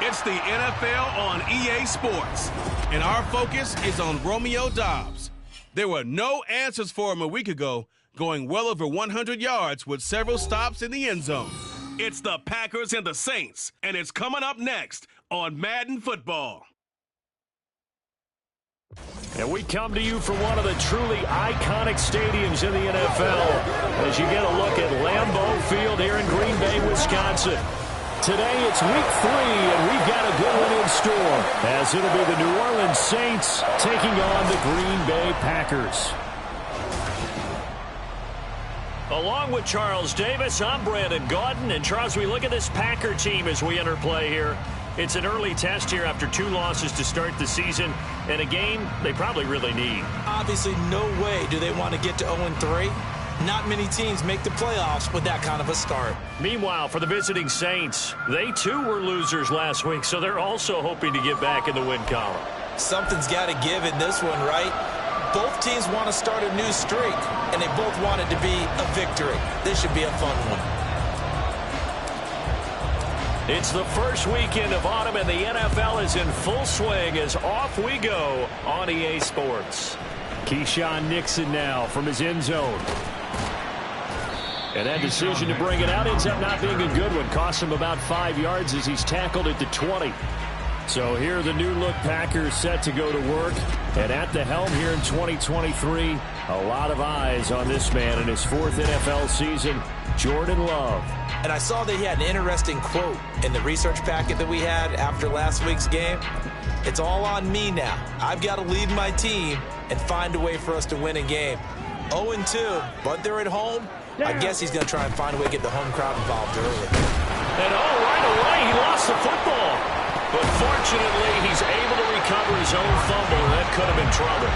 It's the NFL on EA Sports, and our focus is on Romeo Doubs. There were no answers for him a week ago, going well over 100 yards with several stops in the end zone. It's the Packers and the Saints, and it's coming up next on Madden Football. And we come to you from one of the truly iconic stadiums in the NFL as you get a look at Lambeau Field here in Green Bay, Wisconsin. Today it's week 3, and we've got a good one in store, as it'll be the New Orleans Saints taking on the Green Bay Packers. Along with Charles Davis, I'm Brandon Gaudin. And Charles, we look at this Packer team as we enter play here. It's an early test here after 2 losses to start the season, and a game they probably really need. Obviously, no way do they want to get to 0-3. Not many teams make the playoffs with that kind of a start. Meanwhile, for the visiting Saints, they too were losers last week, so they're also hoping to get back in the win column. Something's got to give in this one, right? Both teams want to start a new streak, and they both want it to be a victory. This should be a fun one. It's the first weekend of autumn, and the NFL is in full swing as off we go on EA Sports. Keyshawn Nixon now from his end zone. And that decision to bring it out ends up not being a good one. Cost him about 5 yards as he's tackled at the 20. So here are the new-look Packers set to go to work. And at the helm here in 2023, a lot of eyes on this man in his 4th NFL season, Jordan Love. And I saw that he had an interesting quote in the research packet that we had after last week's game. It's all on me now. I've got to lead my team and find a way for us to win a game. 0-2, but they're at home. I guess he's going to try and find a way to get the home crowd involved early. And right away, he lost the football. But fortunately, he's able to recover his own fumble, and that could have been trouble.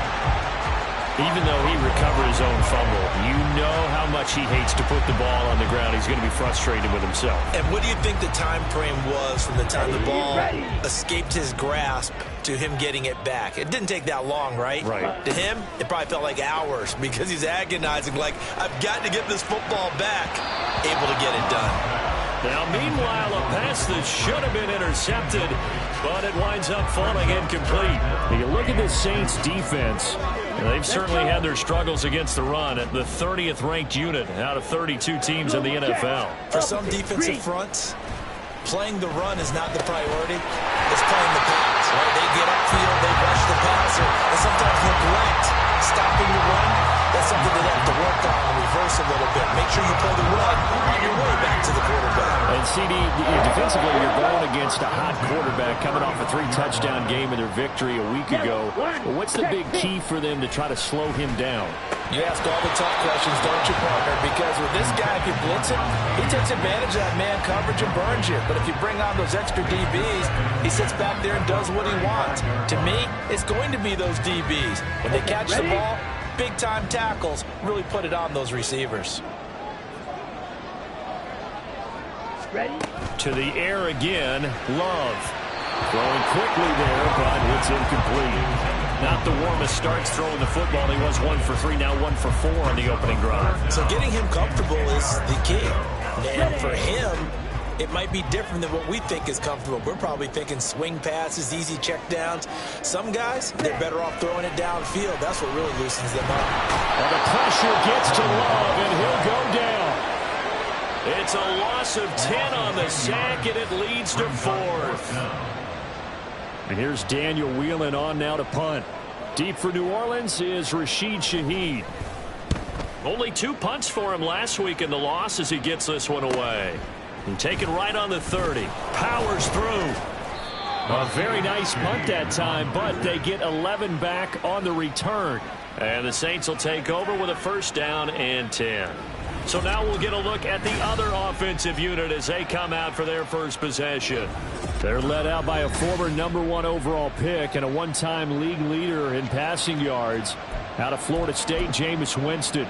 Even though he recovered his own fumble, you know how much he hates to put the ball on the ground. He's going to be frustrated with himself. And what do you think the time frame was from the time the ball escaped his grasp to him getting it back? It didn't take that long, right? Right. To him, it probably felt like hours because he's agonizing, like, I've got to get this football back. Able to get it done. Now, meanwhile, a pass that should have been intercepted, but it winds up falling incomplete. You look at the Saints defense. They've certainly had their struggles against the run at the 30th ranked unit out of 32 teams in the NFL. For some defensive fronts, playing the run is not the priority. It's playing the pass, right? They get upfield, they rush the passer, and sometimes neglect stopping the run. That's something they have to work on and reverse a little bit. Make sure you play the run on your way back to the quarterback. And CD, defensively, you're going against a hot quarterback coming off a 3-touchdown game in their victory a week ago. What's the big key for them to try to slow him down? You ask all the tough questions, don't you, partner? Because with this guy, if you blitz him, he takes advantage of that man coverage and burns you. But if you bring on those extra DBs, he sits back there and does what he wants. To me, it's going to be those DBs. When they catch the ball, big-time tackles really put it on those receivers. Ready? To the air again, Love. Throwing quickly there, but it's incomplete. Not the warmest starts throwing the football. He was 1 for 3, now 1 for 4 on the opening drive. So getting him comfortable is the key. And for him, it might be different than what we think is comfortable. We're probably thinking swing passes, easy checkdowns. Some guys, they're better off throwing it downfield. That's what really loosens them up. And the pressure gets to Love, and he'll go down. It's a loss of 10 on the sack, and it leads to 4th. And here's Daniel Whelan on now to punt. Deep for New Orleans is Rashid Shaheed. Only 2 punts for him last week in the loss as he gets this one away. And taken right on the 30. Powers through. A very nice punt that time, but they get 11 back on the return. And the Saints will take over with a 1st down and 10. So now we'll get a look at the other offensive unit as they come out for their first possession. They're led out by a former #1 overall pick and a one-time league leader in passing yards. Out of Florida State, Jameis Winston.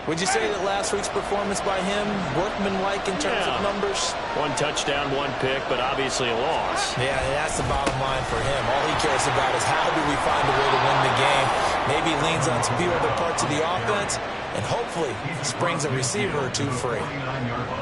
Would you say that last week's performance by him, workmanlike in terms of numbers? 1 touchdown, 1 pick, but obviously a loss. Yeah, that's the bottom line for him. All he cares about is how do we find a way to win the game. Maybe leans on some few other parts of the offense, and hopefully springs a receiver or 2 free.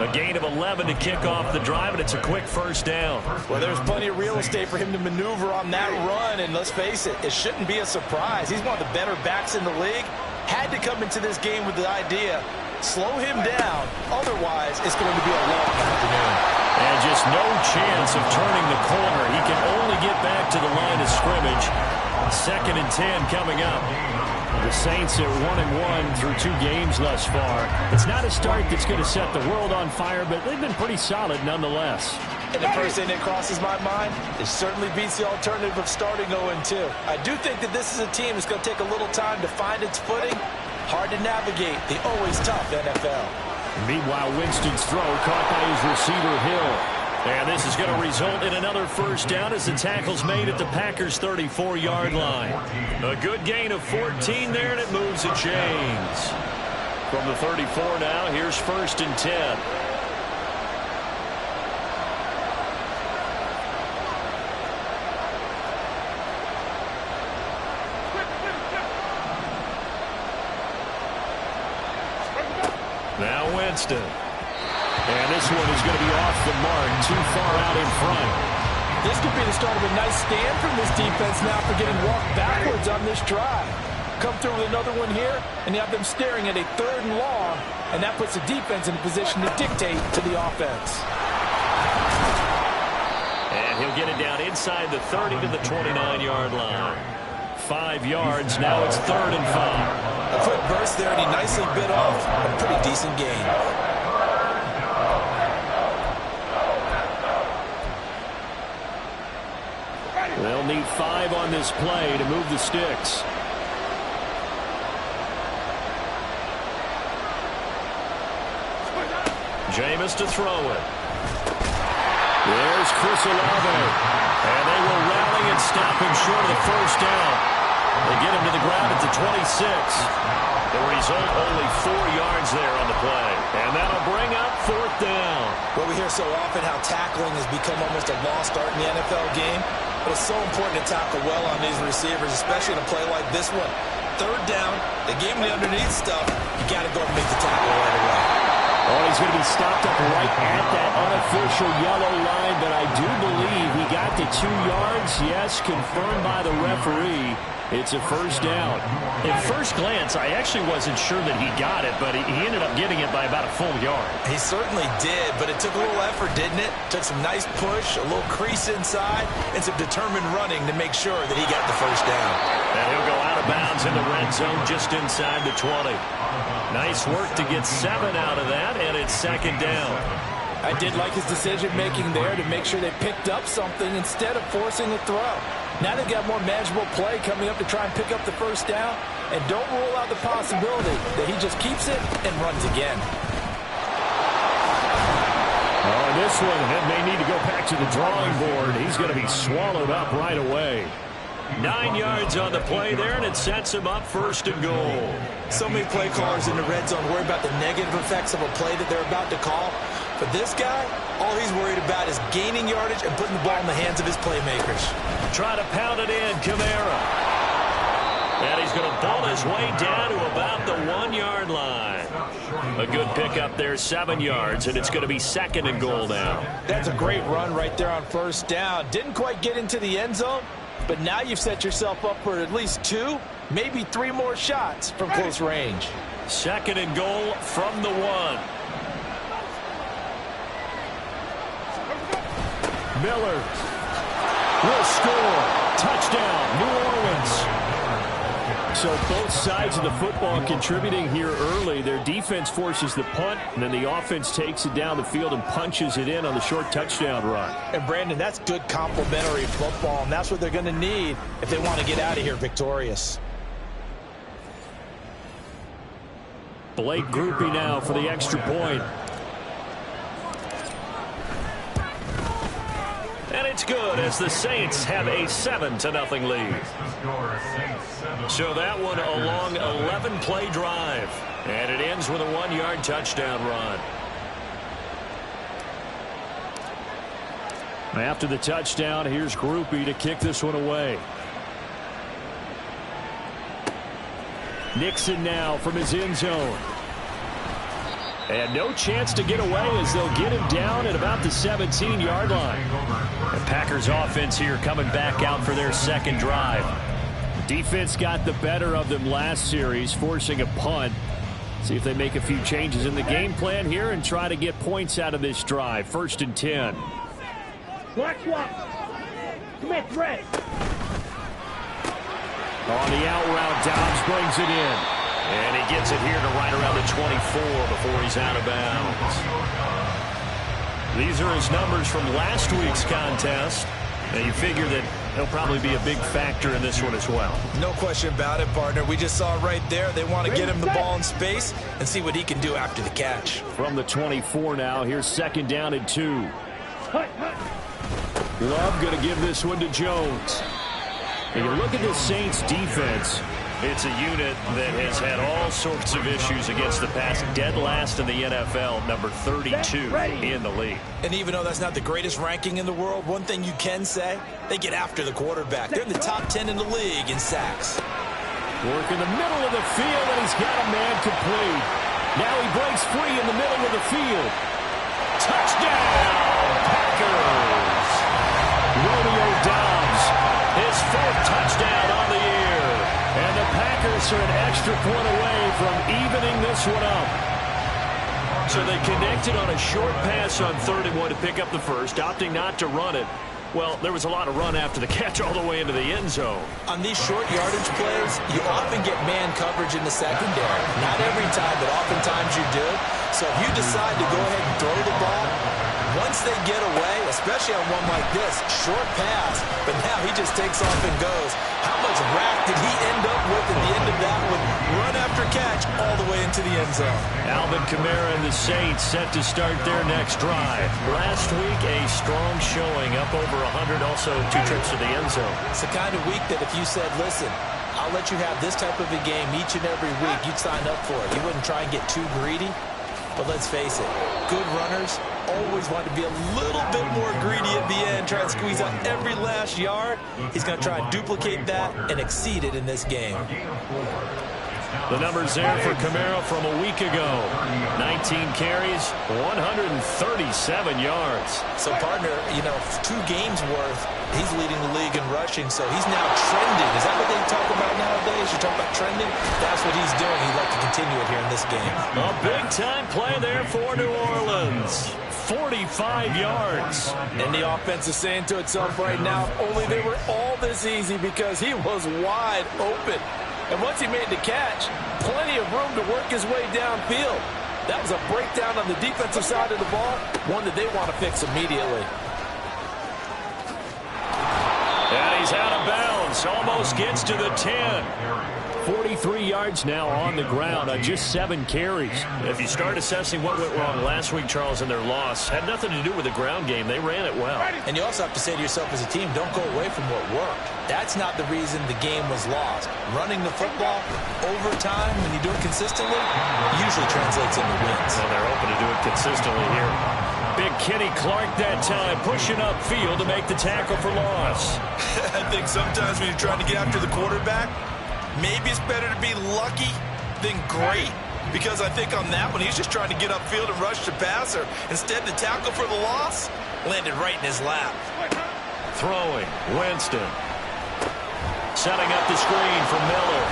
A gain of 11 to kick off the drive, and it's a quick 1st down. Well, there's plenty of real estate for him to maneuver on that run, and let's face it, it shouldn't be a surprise. He's one of the better backs in the league. Had to come into this game with the idea, slow him down, otherwise it's going to be a long afternoon. And just no chance of turning the corner. He can only get back to the line of scrimmage. 2nd and 10 coming up. The Saints are 1-1 through 2 games thus far. It's not a start that's going to set the world on fire, but they've been pretty solid nonetheless. And the first thing that crosses my mind, it certainly beats the alternative of starting 0-2. I do think that this is a team that's going to take a little time to find its footing. Hard to navigate the always tough NFL. Meanwhile, Winston's throw caught by his receiver, Hill. And this is going to result in another 1st down as the tackle's made at the Packers' 34-yard line. A good gain of 14 there, and it moves the chains. From the 34 now, here's 1st and 10. Now Winston. And this one is going to be off the mark, too far out in front. This could be the start of a nice stand from this defense now for getting walked backwards on this drive. Come through with another one here, and you have them staring at a 3rd and long, and that puts the defense in a position to dictate to the offense. And he'll get it down inside the 30 to the 29-yard line. 5 yards, now it's 3rd and 5. A quick burst there, and he nicely bit off a pretty decent gain. They'll need 5 on this play to move the sticks. Jameis to throw it. There's Chris Olave. And they will rally and stop him short of the 1st down. They get him to the ground at the 26. The result, only 4 yards there on the play. And that'll bring up 4th down. Well, we hear so often how tackling has become almost a lost art in the NFL game. But it's so important to tackle well on these receivers, especially in a play like this one. 3rd down, they gave him the underneath stuff. You got to go and make the tackle right away. Oh, he's going to be stopped up right at that unofficial yellow line, but I do believe he got the 2 yards. Yes, confirmed by the referee. It's a 1st down. At first glance, I actually wasn't sure that he got it, but he ended up getting it by about a full yard. He certainly did, but it took a little effort, didn't it? Took some nice push, a little crease inside, and some determined running to make sure that he got the 1st down. And he'll go out of bounds in the red zone just inside the 20. Nice work to get 7 out of that, and it's 2nd down. I did like his decision-making there to make sure they picked up something instead of forcing a throw. Now they've got more manageable play coming up to try and pick up the 1st down, and don't rule out the possibility that he just keeps it and runs again. Oh, this one may need to go back to the drawing board. He's going to be swallowed up right away. 9 yards on the play there, and it sets him up 1st and goal. So many play callers in the red zone worry about the negative effects of a play that they're about to call. For this guy, all he's worried about is gaining yardage and putting the ball in the hands of his playmakers. Try to pound it in, Kamara. And he's going to ball his way down to about the 1-yard line. A good pickup there, 7 yards, and it's going to be 2nd and goal now. That's a great run right there on 1st down. Didn't quite get into the end zone, but now you've set yourself up for at least 2, maybe 3 more shots from close range. 2nd and goal from the 1. Miller will score. Touchdown, New Orleans. So both sides of the football contributing here early. Their defense forces the punt, and then the offense takes it down the field and punches it in on the short touchdown run. And, Brandon, that's good complementary football, and that's what they're going to need if they want to get out of here victorious. Blake Grupe now for the extra point. And it's good as the Saints have a 7-0 lead. So that one a long 11-play drive. And it ends with a 1-yard touchdown run. After the touchdown, here's Grupe to kick this one away. Nixon now from his end zone. And no chance to get away as they'll get him down at about the 17-yard line. The Packers offense here coming back out for their 2nd drive. Defense got the better of them last series, forcing a punt. See if they make a few changes in the game plan here and try to get points out of this drive. 1st and 10. Black swap. Come here, Fred. On the out route, Dobbs brings it in. And he gets it here to right around the 24 before he's out of bounds. These are his numbers from last week's contest. And you figure that he'll probably be a big factor in this one as well. No question about it, partner. We just saw it right there. They want to get him the ball in space and see what he can do after the catch. From the 24 now, here's 2nd down and 2. Love going to give this one to Jones. And you look at the Saints defense. It's a unit that has had all sorts of issues against the pass. Dead last in the NFL, number 32 in the league. And even though that's not the greatest ranking in the world, one thing you can say, they get after the quarterback. They're in the top 10 in the league in sacks. Work in the middle of the field, and he's got a man complete. Now he breaks free in the middle of the field. Touchdown, Packers! Romeo Doubs, his 4th touchdown on the year. And the Packers are an extra point away from evening this one up. So they connected on a short pass on 3rd and 1 to pick up the first, opting not to run it. Well, there was a lot of run after the catch all the way into the end zone. On these short yardage plays, you often get man coverage in the secondary. Not every time, but oftentimes you do. So if you decide to go ahead and throw the ball, once they get away, especially on one like this, short pass, but now he just takes off and goes. How much rack did he end up with at the end of that one? Run after catch all the way into the end zone. Alvin Kamara and the Saints set to start their next drive. Last week, a strong showing, up over 100, also 2 trips to the end zone. It's the kind of week that if you said, listen, I'll let you have this type of a game each and every week, you'd sign up for it. You wouldn't try and get too greedy. But let's face it, good runners always want to be a little bit more greedy at the end, try and squeeze out every last yard. He's going to try and duplicate that and exceed it in this game. The numbers there for Kamara from a week ago. 19 carries, 137 yards. So, partner, 2 games worth, he's leading the league in rushing, so he's now trending. Is that what they talk about nowadays? You talk about trending? That's what he's doing. He'd like to continue it here in this game. A big-time play there for New Orleans. 45 yards. And the offense is saying to itself right now, only they were all this easy because he was wide open. And once he made the catch, plenty of room to work his way downfield. That was a breakdown on the defensive side of the ball, one that they want to fix immediately. And he's out of bounds, almost gets to the 10. 43 yards now on the ground on just 7 carries. If you start assessing what went wrong last week, Charles, in their loss, had nothing to do with the ground game. They ran it well. And you also have to say to yourself as a team, don't go away from what worked. That's not the reason the game was lost. Running the football over time, when you do it consistently, usually translates into wins. Well, they're open to do it consistently here. Big Kenny Clark that time, pushing upfield to make the tackle for loss. I think sometimes when you're trying to get after the quarterback, maybe it's better to be lucky than great, because I think on that one, he's just trying to get upfield and rush the passer. Instead, the tackle for the loss landed right in his lap. Throwing, Winston. Setting up the screen for Miller.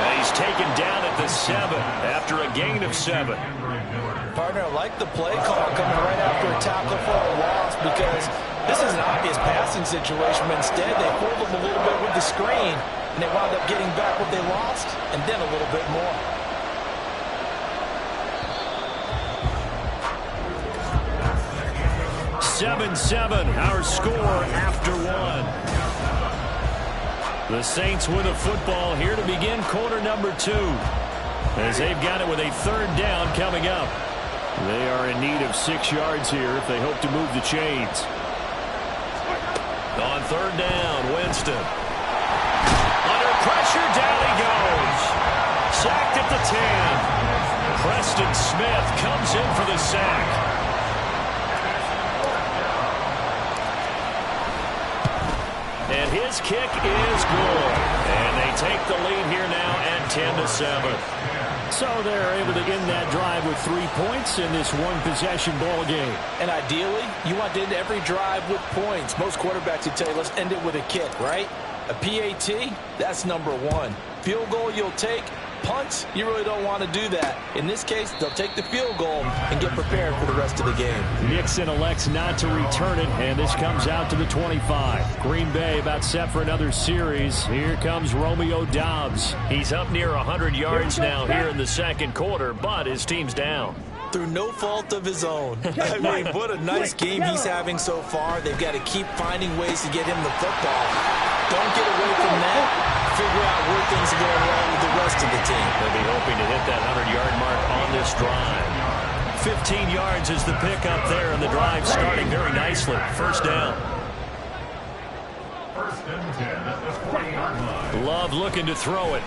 And he's taken down at the 7 after a gain of 7. Partner, I like the play call coming right after a tackle for a loss, because this is an obvious passing situation, but instead they pulled him a little bit with the screen, and they wound up getting back what they lost, and then a little bit more. (7-7) our score after 1. The Saints with a football here to begin quarter number 2, as they've got it with a 3rd down coming up. They are in need of 6 yards here if they hope to move the chains. On 3rd down, Winston. Under pressure, down he goes. Sacked at the 10. Preston Smith comes in for the sack. And his kick is good. And they take the lead here now at 10-7. So they're able to end that drive with 3 points in this one-possession ball game. And ideally, you want to end every drive with points. Most quarterbacks would tell you, let's end it with a kick, right? A PAT, that's number 1. Field goal you'll take. Punts, you really don't want to do that. In this case, they'll take the field goal and get prepared for the rest of the game. Nixon elects not to return it, and this comes out to the 25. Green Bay about set for another series. Here comes Romeo Doubs. He's up near 100 yards now here in the second quarter, but his team's down. Through no fault of his own. I mean, what a nice game he's having so far. They've got to keep finding ways to get him the football. Don't get away from that. Figure out where things are going wrong with the rest of the team. They'll be hoping to hit that 100-yard mark on this drive. 15 yards is the pickup there, and the drive starting very nicely. 1st down. Love looking to throw it.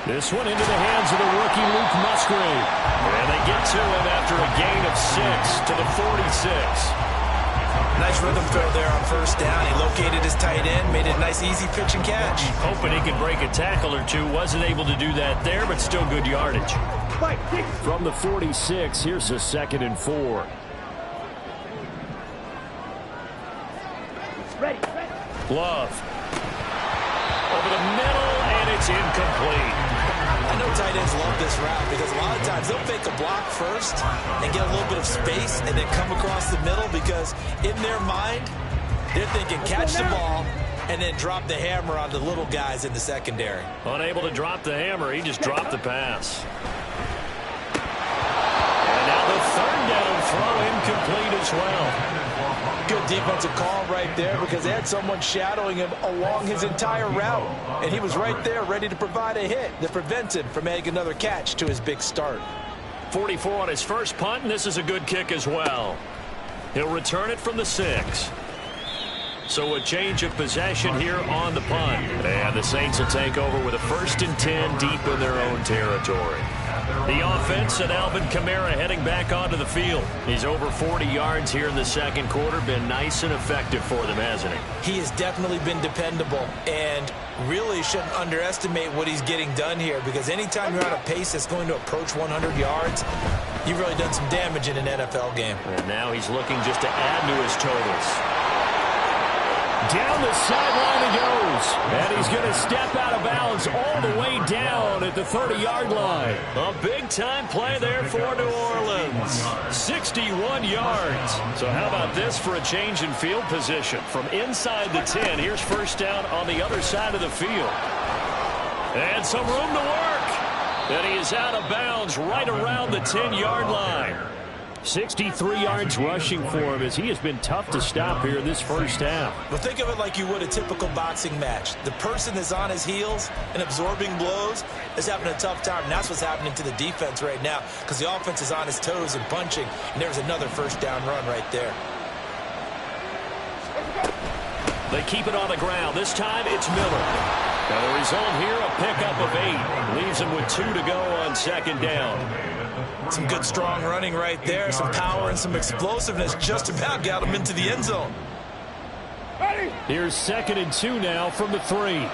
This one into the hands of the rookie Luke Musgrave. And they get to him after a gain of 6 to the 46. Nice rhythm throw there on 1st down. He located his tight end, made it a nice easy pitch and catch. Hoping he could break a tackle or two. Wasn't able to do that there, but still good yardage. From the 46, here's a 2nd and 4. Ready. Love. Over the middle, and it's incomplete. I know tight ends love this route because a lot of times they'll fake a block first and get a little bit of space and then come across the middle, because in their mind, they're thinking catch the ball and then drop the hammer on the little guys in the secondary. Unable to drop the hammer, he just dropped the pass. And now the 3rd down throw incomplete as well. Good defensive call right there, because they had someone shadowing him along his entire route. And he was right there ready to provide a hit that prevents him from making another catch to his big start. 44 on his first punt, and this is a good kick as well. He'll return it from the 6. So a change of possession here on the punt. And the Saints will take over with a 1st and 10 deep in their own territory. The offense and Alvin Kamara heading back onto the field. He's over 40 yards here in the second quarter. Been nice and effective for them, hasn't he? He has definitely been dependable, and really shouldn't underestimate what he's getting done here, because anytime you're on a pace that's going to approach 100 yards, you've really done some damage in an NFL game. And now he's looking just to add to his totals. Down the sideline he goes. And he's going to step out of bounds all the way down at the 30-yard line. A big-time play there for New Orleans. 61 yards. So how about this for a change in field position? From inside the 10, here's 1st down on the other side of the field. And some room to work. And he is out of bounds right around the 10-yard line. 63 yards rushing for him, as he has been tough to stop here in this 1st half. Well, think of it like you would a typical boxing match. The person that's on his heels and absorbing blows is having a tough time, and that's what's happening to the defense right now, because the offense is on his toes and punching, and there's another 1st down run right there. They keep it on the ground. This time it's Miller. Now the result here, a pickup of 8. Leaves him with 2 to go on 2nd down. Some good strong running right there. Some power and some explosiveness. Just about got him into the end zone. Here's 2nd and 2 now from the 3.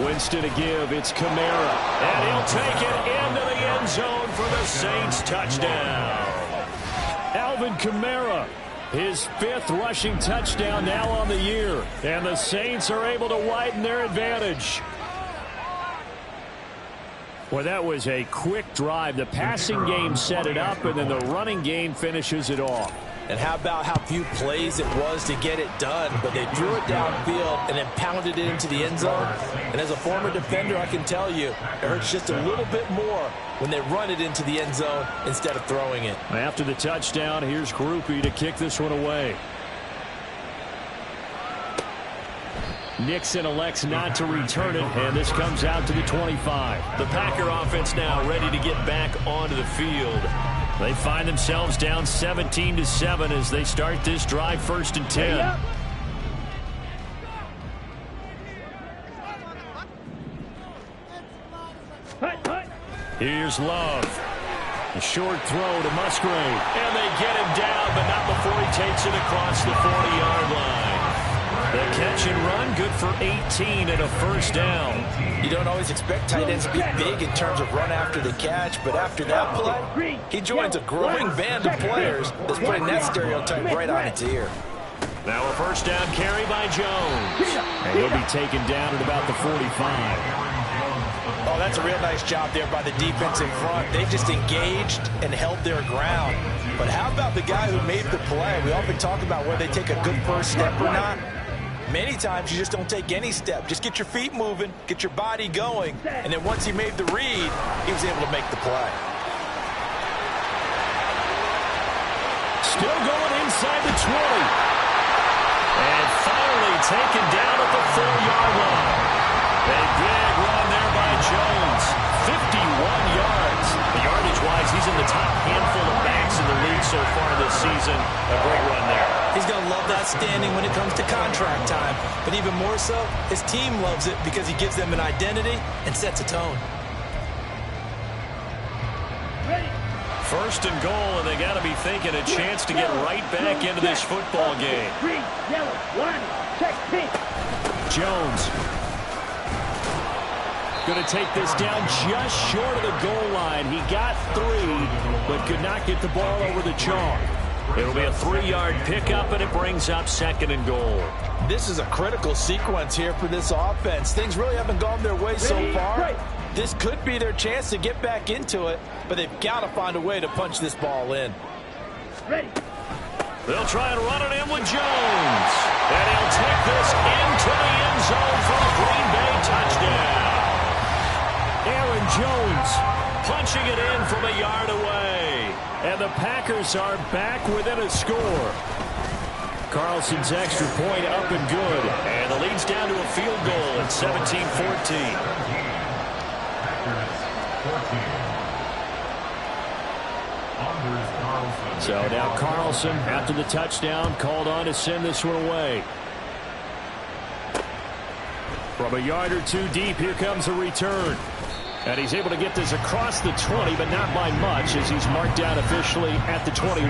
Winston to give. It's Kamara. And he'll take it into the end zone for the Saints touchdown. Alvin Kamara, his 5th rushing touchdown now on the year. And the Saints are able to widen their advantage. Well, that was a quick drive. The passing game set it up, and then the running game finishes it off. And how about how few plays it was to get it done, but they drew it downfield and then pounded it into the end zone. And as a former defender, I can tell you, it hurts just a little bit more when they run it into the end zone instead of throwing it. After the touchdown, here's Grupe to kick this one away. Nixon elects not to return it, and this comes out to the 25. The Packer offense now ready to get back onto the field. They find themselves down 17-7 as they start this drive, 1st and 10. Here's Love. A short throw to Musgrave. And they get him down, but not before he takes it across the 40-yard line. The catch and run, good for 18 and a 1st down. You don't always expect tight ends to be big in terms of run after the catch, but after that play, he joins a growing band of players that's putting that stereotype right on its ear. Now a 1st down carry by Jones. And he'll be taken down at about the 45. Oh, that's a real nice job there by the defense in front. They just engaged and held their ground. But how about the guy who made the play? We often talk about whether they take a good first step or not. Many times you just don't take any step. Just get your feet moving, get your body going, and then once he made the read, he was able to make the play. Still going inside the 20. And finally taken down at the 4-yard line. A big run there by Jones. 51 yards. The yardage-wise, he's in the top handful of backs in the league so far this season. A great run there. He's going to love that standing when it comes to contract time. But even more so, his team loves it because he gives them an identity and sets a tone. 1st and goal, and they got to be thinking a chance to get right back into this football game. Jones going to take this down just short of the goal line. He got 3, but could not get the ball over the chalk. It'll be a 3-yard pickup, and it brings up 2nd and goal. This is a critical sequence here for this offense. Things really haven't gone their way so far. This could be their chance to get back into it, but they've got to find a way to punch this ball in. They'll try and run it in with Jones. And he'll take this into the end zone for a Green Bay touchdown. Aaron Jones punching it in from a yard away. And the Packers are back within a score. Carlson's extra point up and good. And the lead's down to a field goal at 17-14. So now Carlson, after the touchdown, called on to send this one away. From a yard or 2 deep, here comes a return. And he's able to get this across the 20, but not by much, as he's marked down officially at the 21.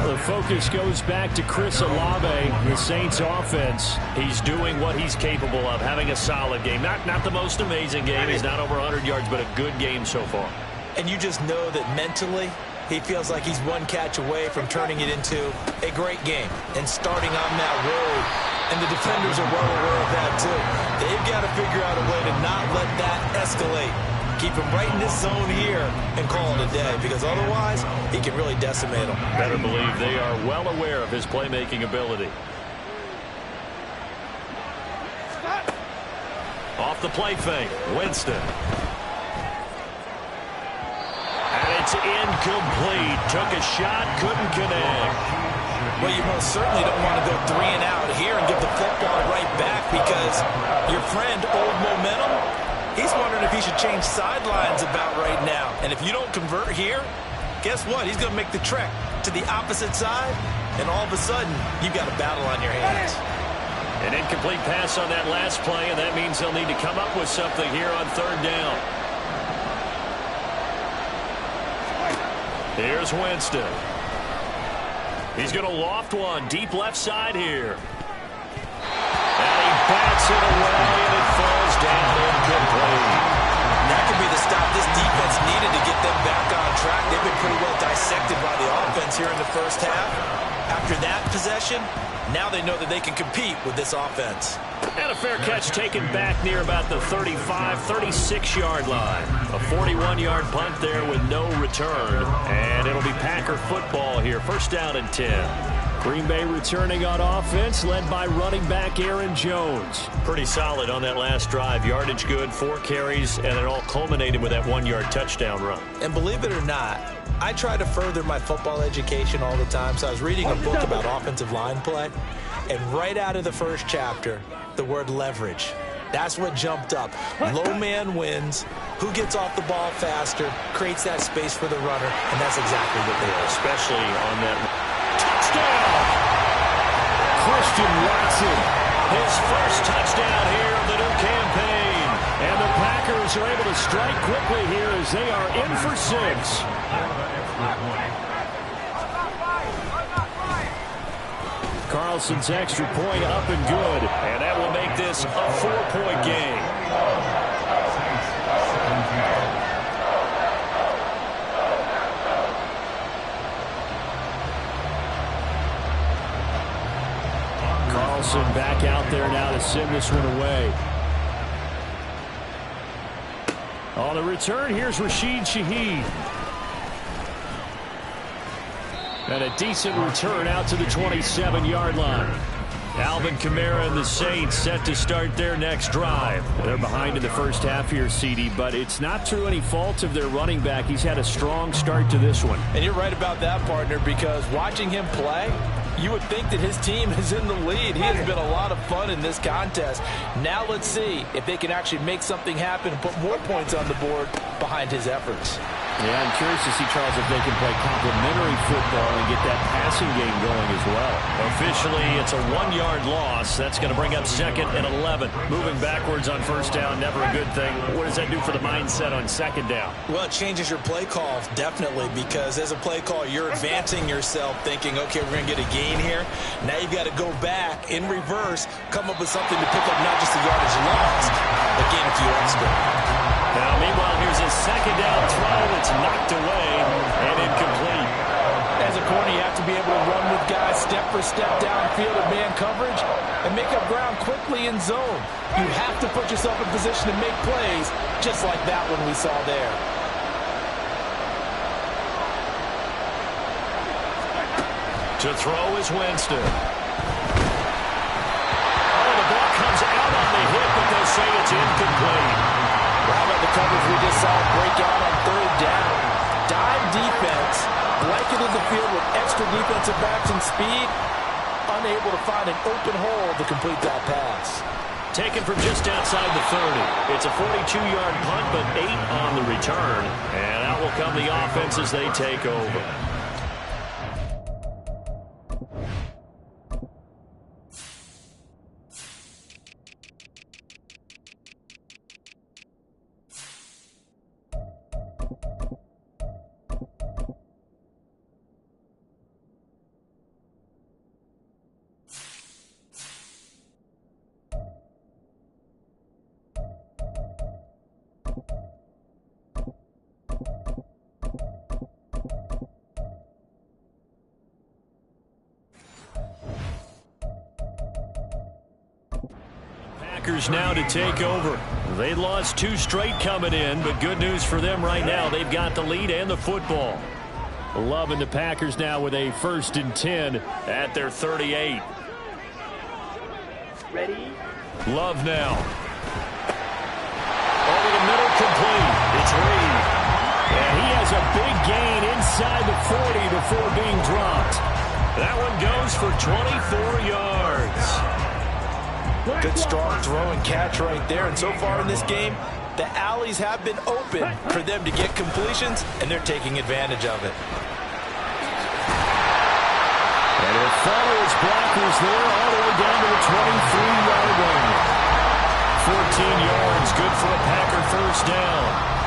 The focus goes back to Chris Olave, the Saints offense. He's doing what he's capable of, having a solid game. Not the most amazing game. He's not over 100 yards, but a good game so far. And you just know that mentally, he feels like he's one catch away from turning it into a great game and starting on that road. And the defenders are well aware of that, too. They've got to figure out a way to not let that escalate. Keep him right in this zone here and call it a day, because otherwise he can really decimate them. Better believe they are well aware of his playmaking ability. Off the play fake, Winston. And it's incomplete. Took a shot, couldn't connect. Well, you most certainly don't want to go 3 and out here and give the football right back, because your friend, Old Momentum, he's wondering if he should change sidelines about right now. And if you don't convert here, guess what? He's going to make the trek to the opposite side, and all of a sudden, you've got a battle on your hands. An incomplete pass on that last play, and that means they'll need to come up with something here on 3rd down. Here's Winston. He's going to loft one deep left side here. And he bats it away, and it falls down incomplete. That could be the stop this defense needed to get them back on track. They've been pretty well dissected by the offense here in the first half. After that possession, now they know that they can compete with this offense. And a fair catch taken back near about the 35, 36-yard line. A 41-yard punt there with no return. And it'll be Packer football here. First down and 10. Green Bay returning on offense, led by running back Aaron Jones. Pretty solid on that last drive. Yardage good, 4 carries, and it all culminated with that 1-yard touchdown run. And believe it or not, I try to further my football education all the time. So I was reading a book about offensive line play, and right out of the first chapter, the word leverage. That's what jumped up. Low man wins. Who gets off the ball faster, creates that space for the runner, and that's exactly what they are. Especially on that touchdown. Christian Watson, his first touchdown here of the new campaign. And the Packers are able to strike quickly here as they are in for 6. Carlson's extra point up and good. And that will make this a 4-point game. Carlson back out there now to send this one away. On the return, here's Rashid Shaheed. And a decent return out to the 27-yard line. Alvin Kamara and the Saints set to start their next drive. They're behind in the first half here, CD, but it's not through any fault of their running back. He's had a strong start to this one. And you're right about that, partner, because watching him play, you would think that his team is in the lead. He has been a lot of fun in this contest. Now let's see if they can actually make something happen and put more points on the board behind his efforts. Yeah, I'm curious to see, Charles, if they can play complementary football and get that passing game going as well. Officially, it's a 1-yard loss. That's going to bring up 2nd and 11. Moving backwards on first down, never a good thing. What does that do for the mindset on 2nd down? Well, it changes your play call, definitely, because as a play call, you're advancing yourself thinking, okay, we're going to get a gain here. Now you've got to go back in reverse, come up with something to pick up not just the yardage lost, but gain a few extra. Now, meanwhile, here's a 2nd down throw that's knocked away and incomplete. As a corner, you have to be able to run with guys step for step downfield at man coverage and make up ground quickly in zone. You have to put yourself in position to make plays, just like that one we saw there. To throw is Winston. Oh, the ball comes out on the hit, but they say it's incomplete. How about the coverage we just saw break out on 3rd down? Dive defense, blanketed the field with extra defensive backs and speed, unable to find an open hole to complete that pass. Taken from just outside the 30. It's a 42-yard punt, but 8 on the return. And out will come the offense as they take over. Now to take over. They lost 2 straight coming in, but good news for them right now. They've got the lead and the football. Love and the Packers now with a 1st and 10 at their 38. Ready? Love now. Over the middle, complete. It's Reed. And he has a big gain inside the 40 before being dropped. That one goes for 24 yards. Good strong throw and catch right there. And so far in this game, the alleys have been open for them to get completions, and they're taking advantage of it. And he'll follow his blockers there all the way down to the 23-yard line. 14 yards, good for a Packer first down.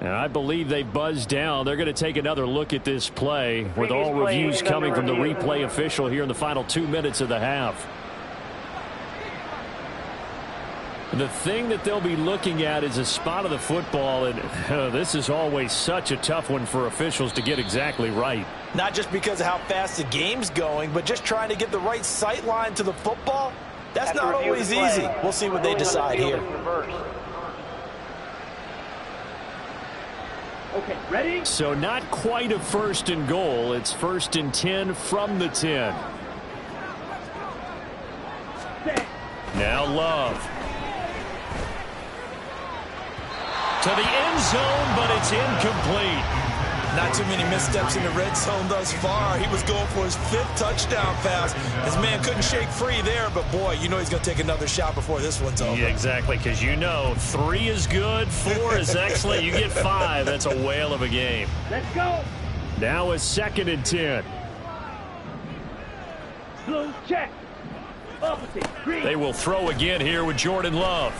And I believe they buzzed down. They're going to take another look at this play with all reviews coming from the replay official here in the final 2 minutes of the half. The thing that they'll be looking at is a spot of the football, and this is always such a tough one for officials to get exactly right. Not just because of how fast the game's going, but just trying to get the right sight line to the football. That's not always easy. We'll see what they decide here. Okay, ready? So not quite a 1st and goal. It's 1st and 10 from the 10. Set. Now Love. To the end zone, but it's incomplete. Not too many missteps in the red zone thus far. He was going for his 5th touchdown pass. His man couldn't shake free there, but boy, you know he's going to take another shot before this one's over. Yeah, exactly, because you know 3 is good, 4 is excellent. You get 5, that's a whale of a game. Let's go. Now a 2nd and 10. Blue check. Opposite. Green. They will throw again here with Jordan Love.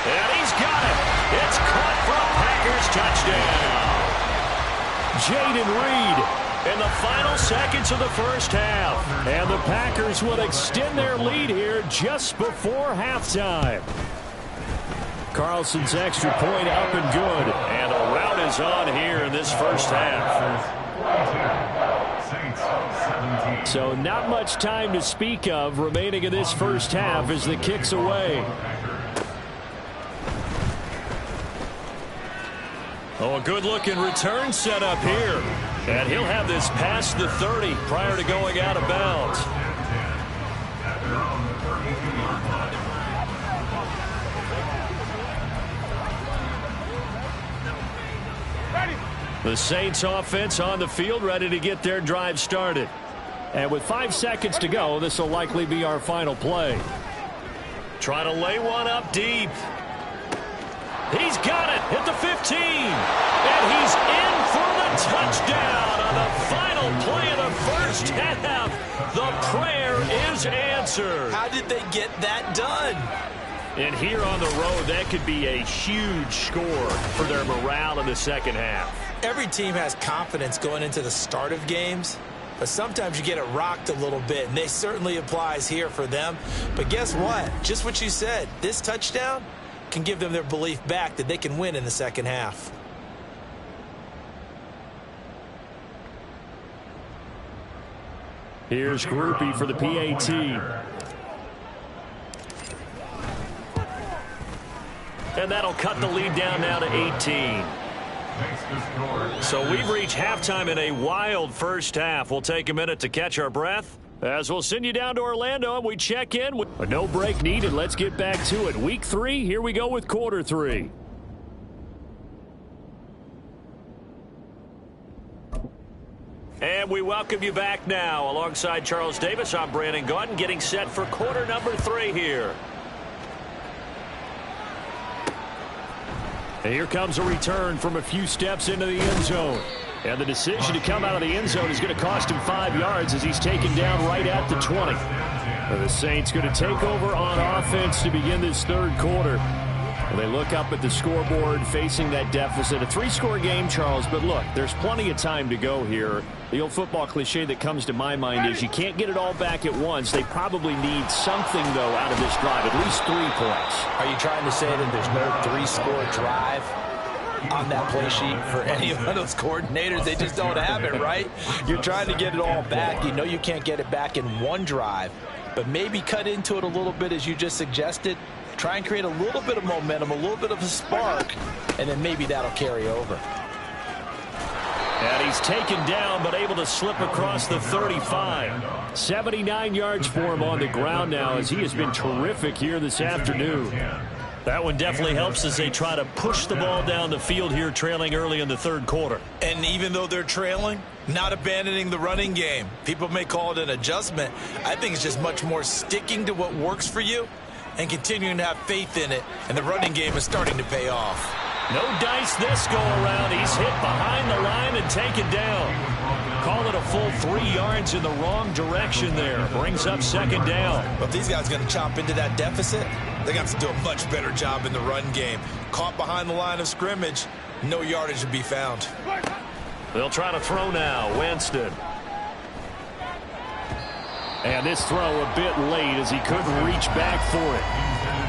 And he's got it. It's caught for a Packers touchdown. Jaden Reed in the final seconds of the first half. And the Packers will extend their lead here just before halftime. Carlson's extra point up and good. And the rout is on here in this first half. So not much time to speak of remaining in this first half as the kick's away. Oh, a good-looking return set up here. And he'll have this past the 30 prior to going out of bounds. The Saints offense on the field, ready to get their drive started. And with 5 seconds to go, this will likely be our final play. Try to lay one up deep. He's got it at the 15. And he's in for the touchdown on the final play of the first half. The prayer is answered. How did they get that done? And here on the road, that could be a huge score for their morale in the second half. Every team has confidence going into the start of games, but sometimes you get it rocked a little bit, and this certainly applies here for them. But guess what? Just what you said, this touchdown can give them their belief back that they can win in the second half. Here's Grupe for the PAT. And that'll cut the lead down now to 18. So we've reached halftime in a wild first half. We'll take a minute to catch our breath as we'll send you down to Orlando and we check in with a no break needed. Let's get back to it. Week 3, here we go with quarter 3. And we welcome you back now. Alongside Charles Davis, I'm Brandon Gaudin, getting set for quarter number 3 here. And here comes a return from a few steps into the end zone. And the decision to come out of the end zone is going to cost him 5 yards as he's taken down right at the 20. And the Saints going to take over on offense to begin this third quarter. And they look up at the scoreboard facing that deficit. A 3-score game, Charles, but look, there's plenty of time to go here. The old football cliche that comes to my mind is you can't get it all back at once. They probably need something, though, out of this drive, at least 3 points. Are you trying to say that there's no 3-score drive on that play sheet for any of those coordinators? They just don't have it, right? You're trying to get it all back. You know you can't get it back in one drive, but maybe cut into it a little bit as you just suggested. Try and create a little bit of momentum, a little bit of a spark, and then maybe that'll carry over. And he's taken down, but able to slip across the 35. 79 yards for him on the ground now, as he has been terrific here this afternoon. That one definitely helps as they try to push the ball down the field here, trailing early in the third quarter. And even though they're trailing, not abandoning the running game. People may call it an adjustment. I think it's just much more sticking to what works for you and continuing to have faith in it, and the running game is starting to pay off. No dice this go around. He's hit behind the line and taken down. Call it a full 3 yards in the wrong direction there. Brings up second down. But if these guys are going to chop into that deficit, They got to do a much better job in the run game. Caught behind the line of scrimmage, no yardage to be found. They'll try to throw now. Winston. And this throw a bit late as he couldn't reach back for it.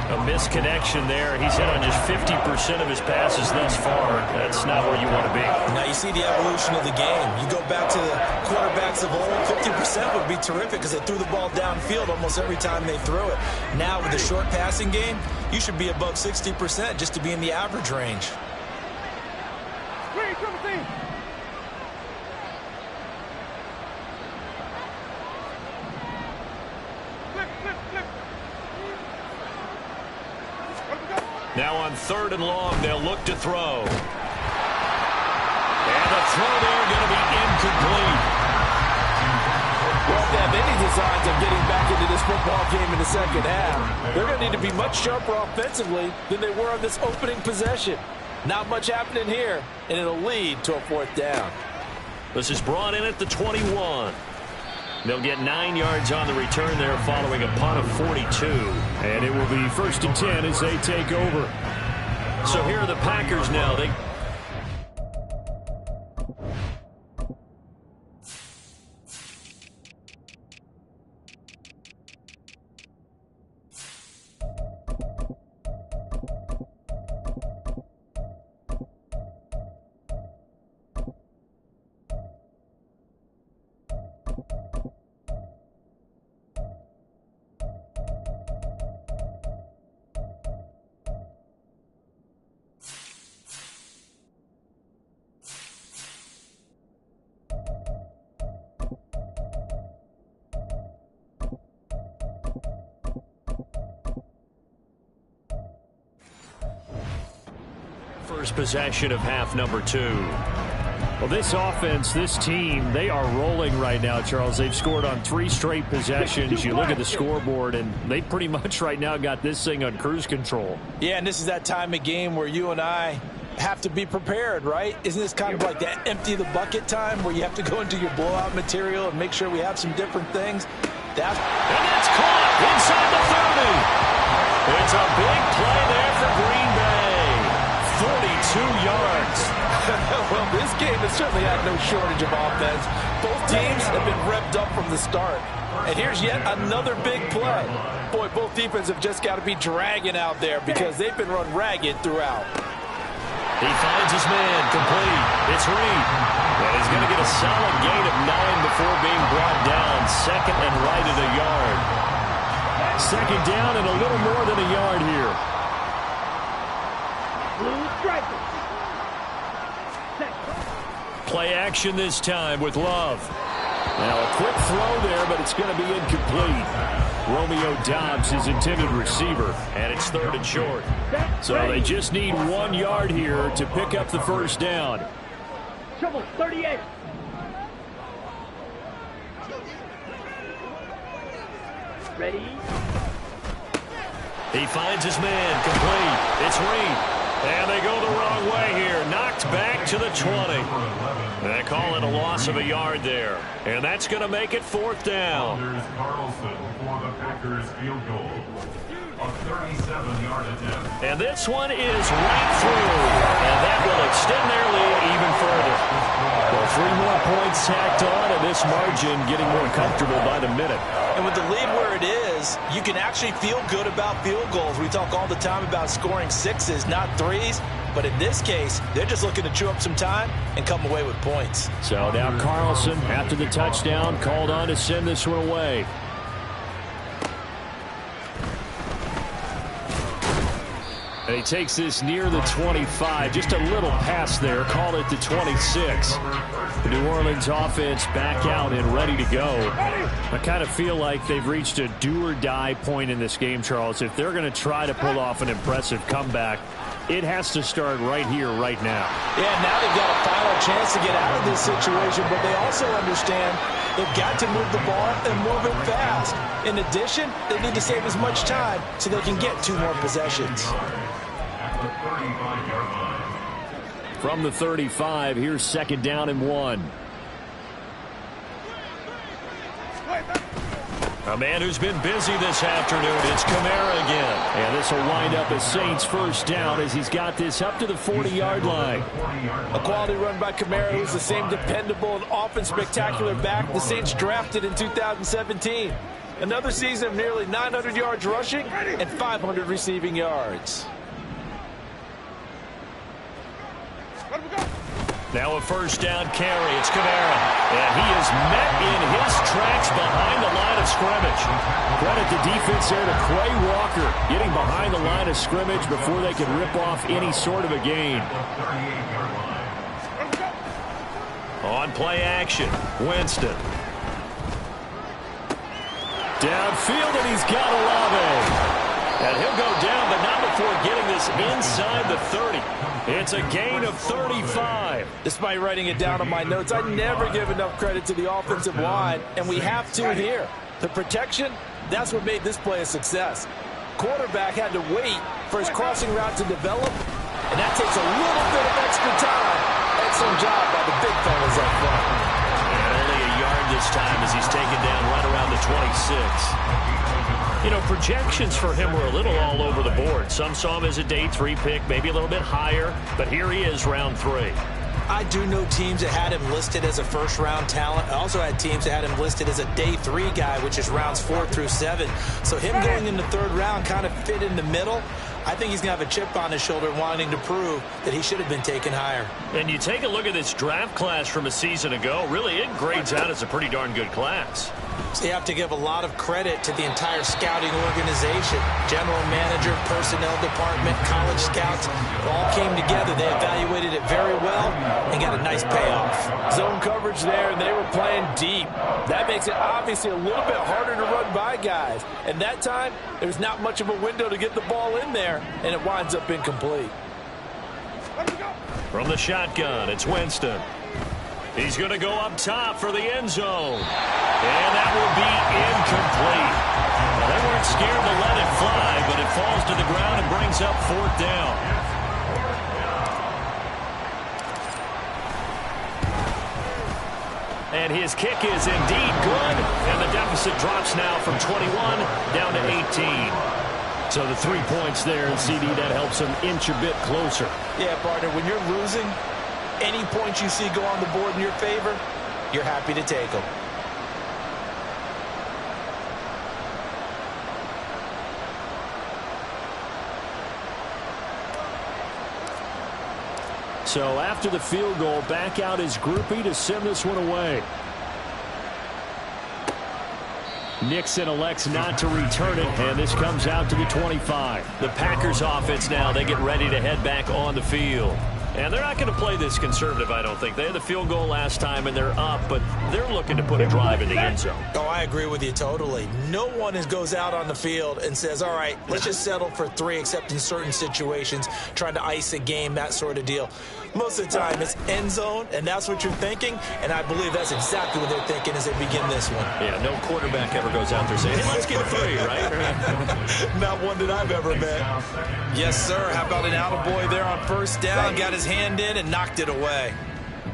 A misconnection there. He's hit on just 50% of his passes thus far. That's not where you want to be. Now you see the evolution of the game. You go back to the quarterbacks of old, 50% would be terrific because they threw the ball downfield almost every time they threw it. Now with the short passing game, you should be above 60% just to be in the average range. Now on 3rd and long, they'll look to throw. And the throw there going to be incomplete. Well, if they have any designs of getting back into this football game in the second half, they're going to need to be much sharper offensively than they were on this opening possession. Not much happening here, and it'll lead to a 4th down. This is brought in at the 21. They'll get 9 yards on the return there following a punt of 42. And it will be 1st and 10 as they take over. So here are the Packers now. First possession of half number 2. Well, this offense, this team, they are rolling right now, Charles. They've scored on 3 straight possessions. You look at the scoreboard, and they pretty much right now got this thing on cruise control. Yeah, and this is that time of game where you and I have to be prepared, right? Isn't this kind of like that empty the bucket time where you have to go into your blowout material and make sure we have some different things? And that's caught inside the 30. It's a big play there for Green Bay. 42 yards. Well, this game has certainly had no shortage of offense. Both teams have been revved up from the start. And here's yet another big play. Boy, both defenses have just got to be dragging out there because they've been run ragged throughout. He finds his man, complete. It's Reed. And he's going to get a solid gain of 9 before being brought down. 2nd and right at a yard. 2nd down and a little more than a yard here. Blue strikers. Play action this time with Love. Now a quick throw there, but it's going to be incomplete. Romeo Doubs, his intended receiver. And it's 3rd and short. So they just need 1 yard here to pick up the 1st down. Trouble 38. Ready? He finds his man, complete. It's Reed. And they go the wrong way here. Knocked back to the 20. They call it a loss of a yard there. And that's going to make it 4th down. Carlson for the Packers field goal. A 37-yard attempt. And this one is right through. And that will extend their lead even further. Well, 3 more points tacked on, and this margin getting more comfortable by the minute. And with the lead where it is, you can actually feel good about field goals. We talk all the time about scoring 6s, not 3s. But in this case, they're just looking to chew up some time and come away with points. So now Carlson, after the touchdown, called on to send this one away. And he takes this near the 25. Just a little pass there. Call it the 26. The New Orleans offense back out and ready to go. I kind of feel like they've reached a do-or-die point in this game, Charles. If they're going to try to pull off an impressive comeback, it has to start right here, right now. Yeah, now they've got a final chance to get out of this situation, but they also understand they've got to move the ball and move it fast. In addition, they need to save as much time so they can get 2 more possessions. From the 35, here's 2nd down and 1. A man who's been busy this afternoon, it's Kamara again. And this will wind up a Saints first down as he's got this up to the 40-yard line. A quality run by Kamara, who's the same dependable and often spectacular back the Saints drafted in 2017. Another season of nearly 900 yards rushing and 500 receiving yards. Now a first down carry. It's Kamara. And he is met in his tracks behind the line of scrimmage. Credit the defense there to Quay Walker, getting behind the line of scrimmage before they could rip off any sort of a gain. On play action, Winston. Downfield, and he's got Olave. And he'll go down, but not before getting this inside the 30. It's a gain of 35. Despite writing it down on my notes, I never give enough credit to the offensive line, and we have to here. The protection, that's what made this play a success. Quarterback had to wait for his crossing route to develop, and that takes a little bit of extra time. Excellent job by the big fellas up front. And only a yard this time as he's taken down right around the 26. You know, projections for him were a little all over the board. Some saw him as a day 3 pick, maybe a little bit higher, but here he is, round 3. I do know teams that had him listed as a first-round talent. I also had teams that had him listed as a day 3 guy, which is rounds 4 through 7. So him going in the 3rd round kind of fit in the middle. I think he's going to have a chip on his shoulder wanting to prove that he should have been taken higher. And you take a look at this draft class from a season ago, really it grades out as a pretty darn good class. So you have to give a lot of credit to the entire scouting organization. General manager, personnel department, college scouts, all came together. They evaluated it very well and got a nice payoff. Zone coverage there, and they were playing deep. That makes it obviously a little bit harder to run by guys. And that time, there's not much of a window to get the ball in there, and it winds up incomplete. From the shotgun, it's Winston. He's going to go up top for the end zone. And that will be incomplete. Well, they weren't scared to let it fly, but it falls to the ground and brings up 4th down. And his kick is indeed good. And the deficit drops now from 21 down to 18. So the 3 points there, and CD, that helps him inch a bit closer. Yeah, partner, when you're losing, any points you see go on the board in your favor, you're happy to take them. So after the field goal, back out is Groupie to send this one away. Nixon elects not to return it, and this comes out to the 25. The Packers offense now, they get ready to head back on the field. And they're not going to play this conservative, I don't think. They had the field goal last time, and they're up, but they're looking to put a drive in the end zone. Oh, I agree with you totally. No one goes out on the field and says, all right, let's just settle for 3, except in certain situations, trying to ice a game, that sort of deal. Most of the time, it's end zone, and that's what you're thinking, and I believe that's exactly what they're thinking as they begin this one. Yeah, no quarterback ever goes out there saying, hey, let's get 3, right? Not one that I've ever met. Yes, sir. How about an attaboy there on first down? Got his hand in and knocked it away.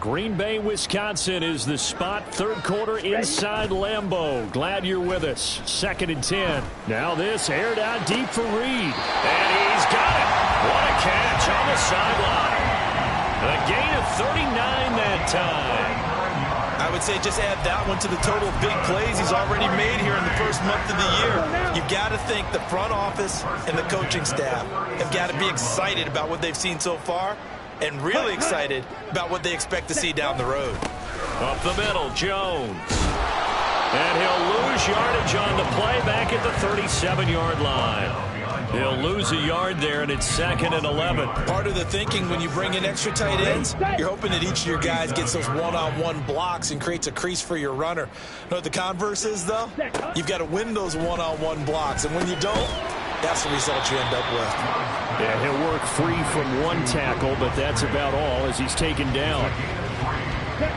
Green Bay, Wisconsin is the spot. 3rd quarter inside Lambeau. Glad you're with us. 2nd and 10. Now this aired out deep for Reed. And he's got it. What a catch on the sideline. A gain of 39 that time. I would say just add that one to the total of big plays he's already made here in the first month of the year. You've got to think the front office and the coaching staff have got to be excited about what they've seen so far and really excited about what they expect to see down the road. Up the middle, Jones. And he'll lose yardage on the play back at the 37-yard line. He'll lose a yard there, and it's 2nd and 11. Part of the thinking when you bring in extra tight ends, you're hoping that each of your guys gets those one-on-one blocks and creates a crease for your runner. You know what the converse is, though? You've got to win those one-on-one blocks, and when you don't, that's the result you end up with. Yeah, he'll work free from 1 tackle, but that's about all as he's taken down.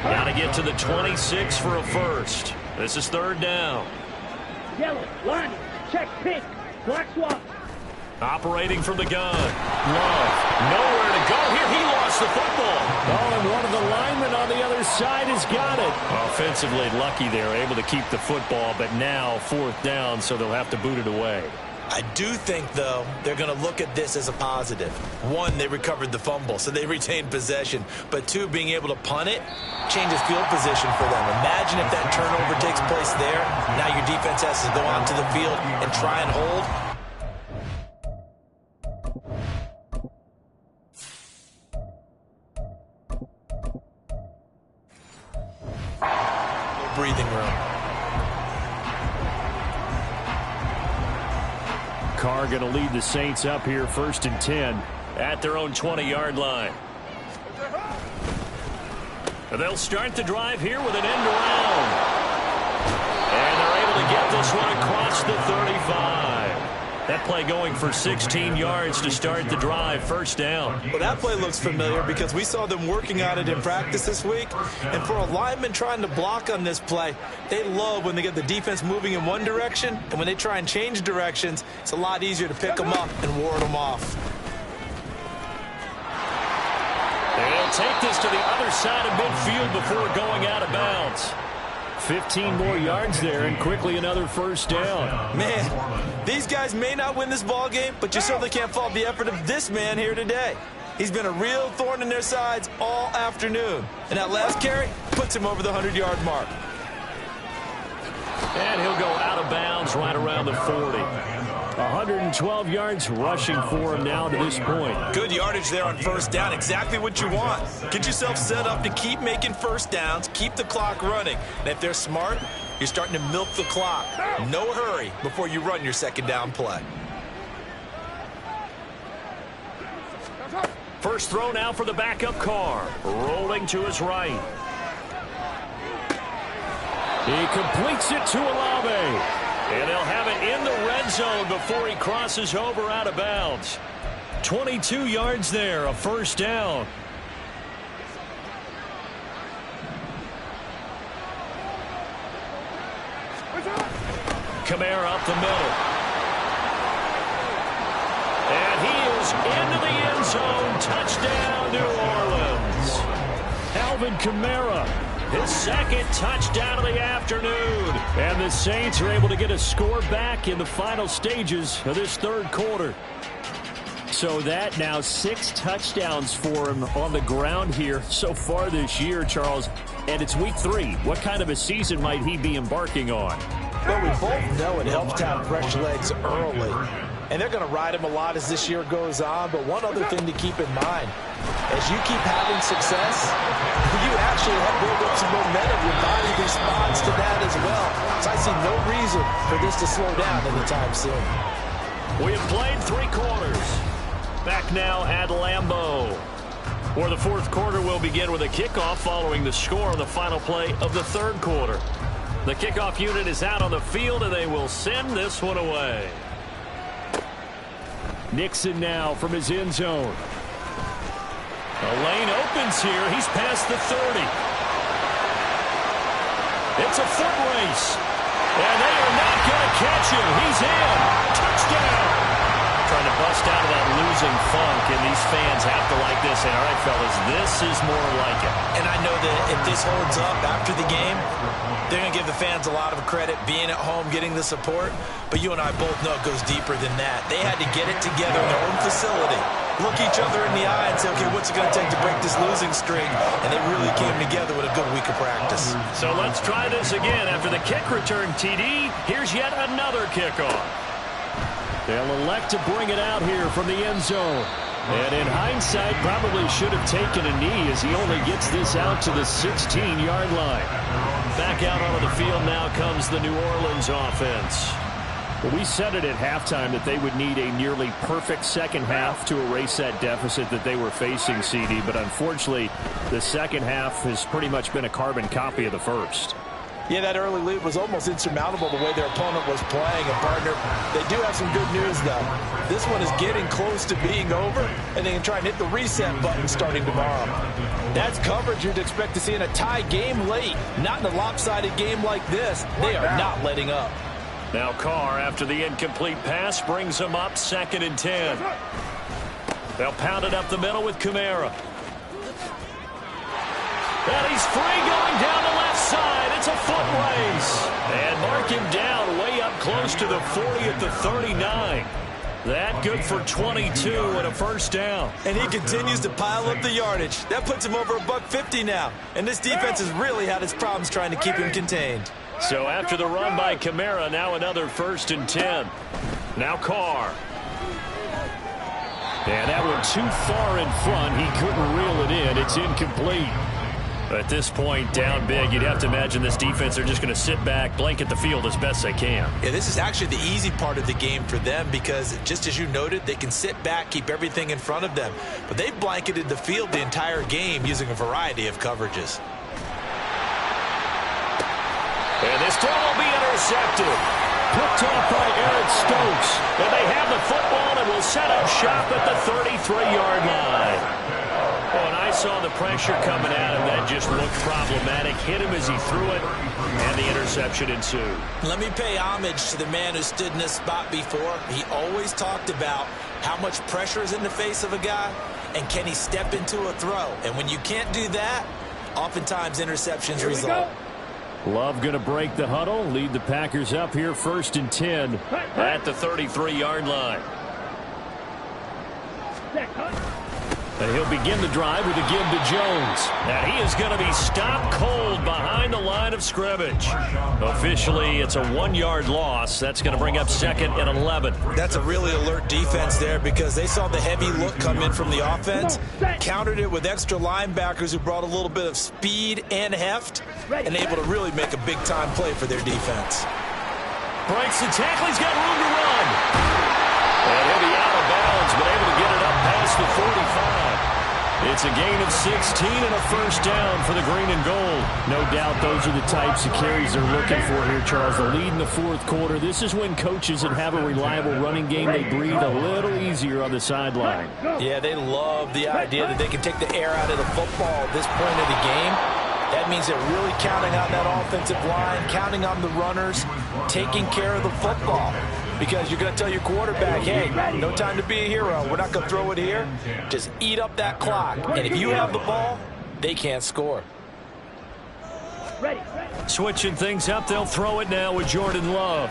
Got to get to the 26 for a first. This is 3rd down. Yellow, line, check, pink, black swap. Operating from the gun. Love. Nowhere to go here. He lost the football. Oh, and one of the linemen on the other side has got it. Offensively lucky there, able to keep the football, but now 4th down, so they'll have to boot it away. I do think, though, they're going to look at this as a positive. 1, they recovered the fumble, so they retained possession. But 2, being able to punt it changes field position for them. Imagine if that turnover takes place there. Now your defense has to go onto the field and try and hold. No breathing room. Carr going to lead the Saints up here 1st and 10 at their own 20-yard line. They'll start the drive here with an end around. And they're able to get this one across the 35. That play going for 16 yards to start the drive, 1st down. Well, that play looks familiar because we saw them working on it in practice this week. And for a lineman trying to block on this play, they love when they get the defense moving in one direction. And when they try and change directions, it's a lot easier to pick them up and ward them off. They'll take this to the other side of midfield before going out of bounds. 15 more yards there, and quickly another 1st down. Man, these guys may not win this ball game, but you certainly can't fault the effort of this man here today. He's been a real thorn in their sides all afternoon. And that last carry puts him over the 100-yard mark. And he'll go out of bounds right around the 40. 112 yards rushing for him now to this point. Good yardage there on 1st down. Exactly what you want. Get yourself set up to keep making 1st downs, keep the clock running. And if they're smart, you're starting to milk the clock. No hurry before you run your 2nd down play. First throw now for the backup Carr. Rolling to his right. He completes it to Olave. And they'll have it in the red zone before he crosses over out of bounds. 22 yards there, a 1st down. Kamara up the middle. And he is into the end zone. Touchdown, New Orleans. Alvin Kamara. His 2nd touchdown of the afternoon. And the Saints are able to get a score back in the final stages of this 3rd quarter. So that now 6 touchdowns for him on the ground here so far this year, Charles. And it's week 3. What kind of a season might he be embarking on? Well, we both know it helps to have fresh legs early. And they're going to ride him a lot as this year goes on. But one other thing to keep in mind, as you keep having success, you actually have built up some momentum. Your body responds to that as well. So I see no reason for this to slow down anytime soon. We have played 3 quarters. Back now at Lambeau. For the 4th quarter, we'll begin with a kickoff following the score on the final play of the 3rd quarter. The kickoff unit is out on the field, and they will send this one away. Nixon now from his end zone. The lane opens here. He's past the 30. It's a foot race. And they are not going to catch him. He's in. Touchdown. Trying to bust out of that losing funk, and these fans have to like this. And all right, fellas, this is more like it. And I know that if this holds up after the game, they're going to give the fans a lot of credit being at home, getting the support. But you and I both know it goes deeper than that. They had to get it together in their own facility, look each other in the eye and say, okay, what's it going to take to break this losing streak? And they really came together with a good week of practice. So let's try this again. After the kick return, TD, here's yet another kickoff. They'll elect to bring it out here from the end zone. And in hindsight, probably should have taken a knee as he only gets this out to the 16-yard line. Back out onto the field now comes the New Orleans offense. Well, we said it at halftime that they would need a nearly perfect 2nd half to erase that deficit that they were facing, CD. But unfortunately, the 2nd half has pretty much been a carbon copy of the 1st. Yeah, that early lead was almost insurmountable the way their opponent was playing. And, partner, they do have some good news, though. This one is getting close to being over, and they can try and hit the reset button starting tomorrow. That's coverage you'd expect to see in a tie game late. Not in a lopsided game like this. They are not letting up. Now Carr, after the incomplete pass, brings him up 2nd and 10. They'll pound it up the middle with Kamara. And he's free going down the left side. It's a foot race. And mark him down way up close to the 40 at the 39. That good for 22 and a first down. And he continues to pile up the yardage. That puts him over $150 now. And this defense has really had its problems trying to keep him contained. So after the run by Kamara, now another 1st and 10. Now Carr. And that one too far in front. He couldn't reel it in. It's incomplete. At this point, down big, you'd have to imagine this defense are just going to sit back, blanket the field as best they can. Yeah, this is actually the easy part of the game for them because, just as you noted, they can sit back, keep everything in front of them. But they've blanketed the field the entire game using a variety of coverages. And this throw will be intercepted. Picked off by Eric Stokes. And they have the football and will set up shop at the 33-yard line. Oh, and I saw the pressure coming at him. That just looked problematic. Hit him as he threw it, and the interception ensued. Let me pay homage to the man who stood in this spot before. He always talked about how much pressure is in the face of a guy, and can he step into a throw. And when you can't do that, oftentimes interceptions result. Love going to break the huddle, lead the Packers up here 1st and 10 at the 33-yard line. And he'll begin the drive with a give to Jones. And he is going to be stopped cold behind the line of scrimmage. Officially, it's a 1-yard loss. That's going to bring up 2nd and 11. That's a really alert defense there because they saw the heavy look come in from the offense, countered it with extra linebackers who brought a little bit of speed and heft, and able to really make a big-time play for their defense. Breaks the tackle. He's got room to run. And he'll be out of bounds, but able to get it up past the 45. It's a gain of 16 and a first down for the green and gold. No doubt those are the types of carries they're looking for here, Charles. The lead in the 4th quarter. This is when coaches that have a reliable running game, they breathe a little easier on the sideline. Yeah, they love the idea that they can take the air out of the football at this point of the game. That means they're really counting on that offensive line, counting on the runners, taking care of the football. Because you're going to tell your quarterback, hey, no time to be a hero. We're not going to throw it here. Just eat up that clock. And if you have the ball, they can't score. Switching things up, they'll throw it now with Jordan Love.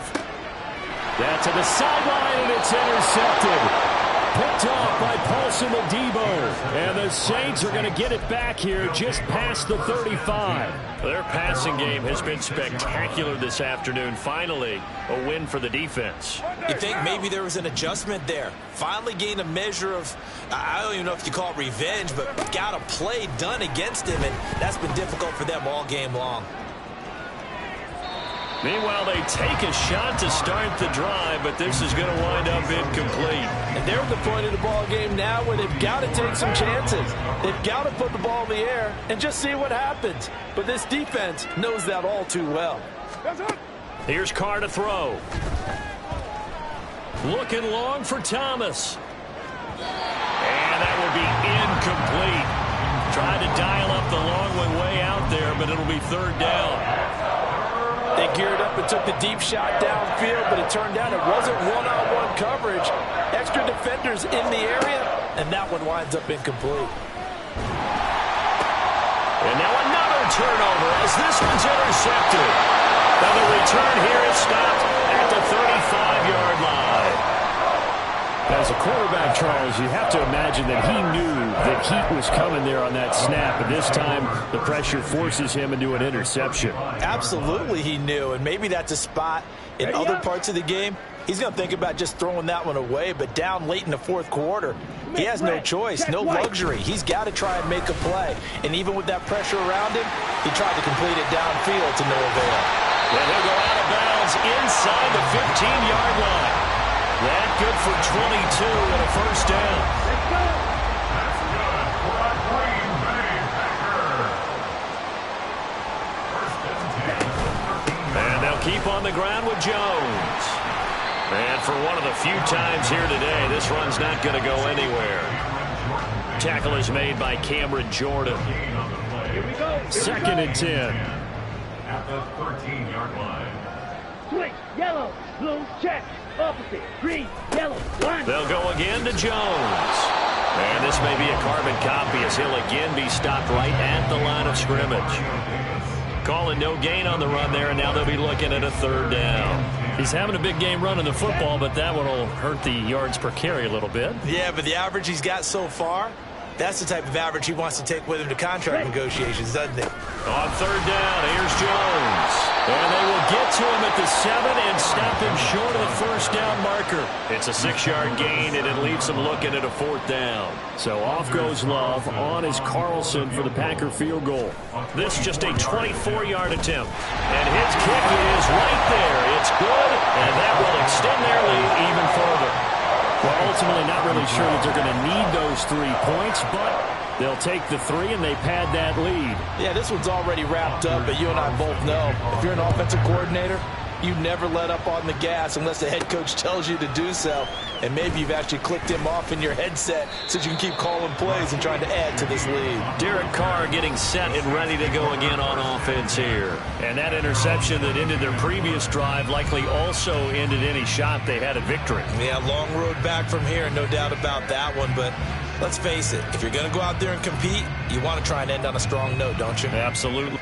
That's to the sideline, and it's intercepted. Picked off by Paulson Adebo. And the Saints are going to get it back here just past the 35. Their passing game has been spectacular this afternoon. Finally, a win for the defense. You think maybe there was an adjustment there. Finally gained a measure of, I don't even know if you call it revenge, but got a play done against him, and that's been difficult for them all game long. Meanwhile, they take a shot to start the drive, but this is going to wind up incomplete. And they're at the point of the ball game now where they've got to take some chances. They've got to put the ball in the air and just see what happens. But this defense knows that all too well. Here's Carr to throw. Looking long for Thomas. And that will be incomplete. Tried to dial up the long one way out there, but it'll be 3rd down. They geared up and took the deep shot downfield, but it turned out it wasn't one-on-one coverage. Extra defenders in the area, and that one winds up incomplete. And now another turnover as this one's intercepted. Now the return here is stopped at the 35-yard line. As a quarterback, Charles, you have to imagine that he knew that heat was coming there on that snap. And this time, the pressure forces him into an interception. Absolutely he knew, and maybe that's a spot in other parts of the game. He's going to think about just throwing that one away, but down late in the 4th quarter, he has no choice, no luxury. He's got to try and make a play. And even with that pressure around him, he tried to complete it downfield to no avail. And he'll go out of bounds inside the 15-yard line. That good for 22 and a first down. That's good for a Green Bay Packer. And they'll keep on the ground with Jones. And for one of the few times here today, this run's not going to go anywhere. Tackle is made by Cameron Jordan. 2nd and 10. At the 13-yard line. Swing. Yellow. Blue. Check. Opposite. Green. Yellow. Line. They'll go again to Jones. And this may be a carbon copy as he'll again be stopped right at the line of scrimmage. Calling no gain on the run there, and now they'll be looking at a third down. He's having a big game running the football, but that one will hurt the yards per carry a little bit. Yeah, but the average he's got so far, that's the type of average he wants to take with him to contract negotiations, doesn't he? On third down, here's Jones. And they will get to him at the 7 and stop him short of the first down marker. It's a 6-yard gain, and it leaves them looking at a fourth down. So off goes Love. On is Carlson for the Packer field goal. This just a 24-yard attempt. And his kick is right there. It's good, and that will extend their lead even further. Well, ultimately not really sure that they're going to need those 3 points, but they'll take the 3 and they pad that lead. Yeah, this one's already wrapped up, but you and I both know if you're an offensive coordinator, you never let up on the gas unless the head coach tells you to do so. And maybe you've actually clicked him off in your headset so you can keep calling plays and trying to add to this lead. Derek Carr getting set and ready to go again on offense here. And that interception that ended their previous drive likely also ended any shot they had at victory. Yeah, long road back from here, no doubt about that one. But let's face it, if you're going to go out there and compete, you want to try and end on a strong note, don't you? Absolutely.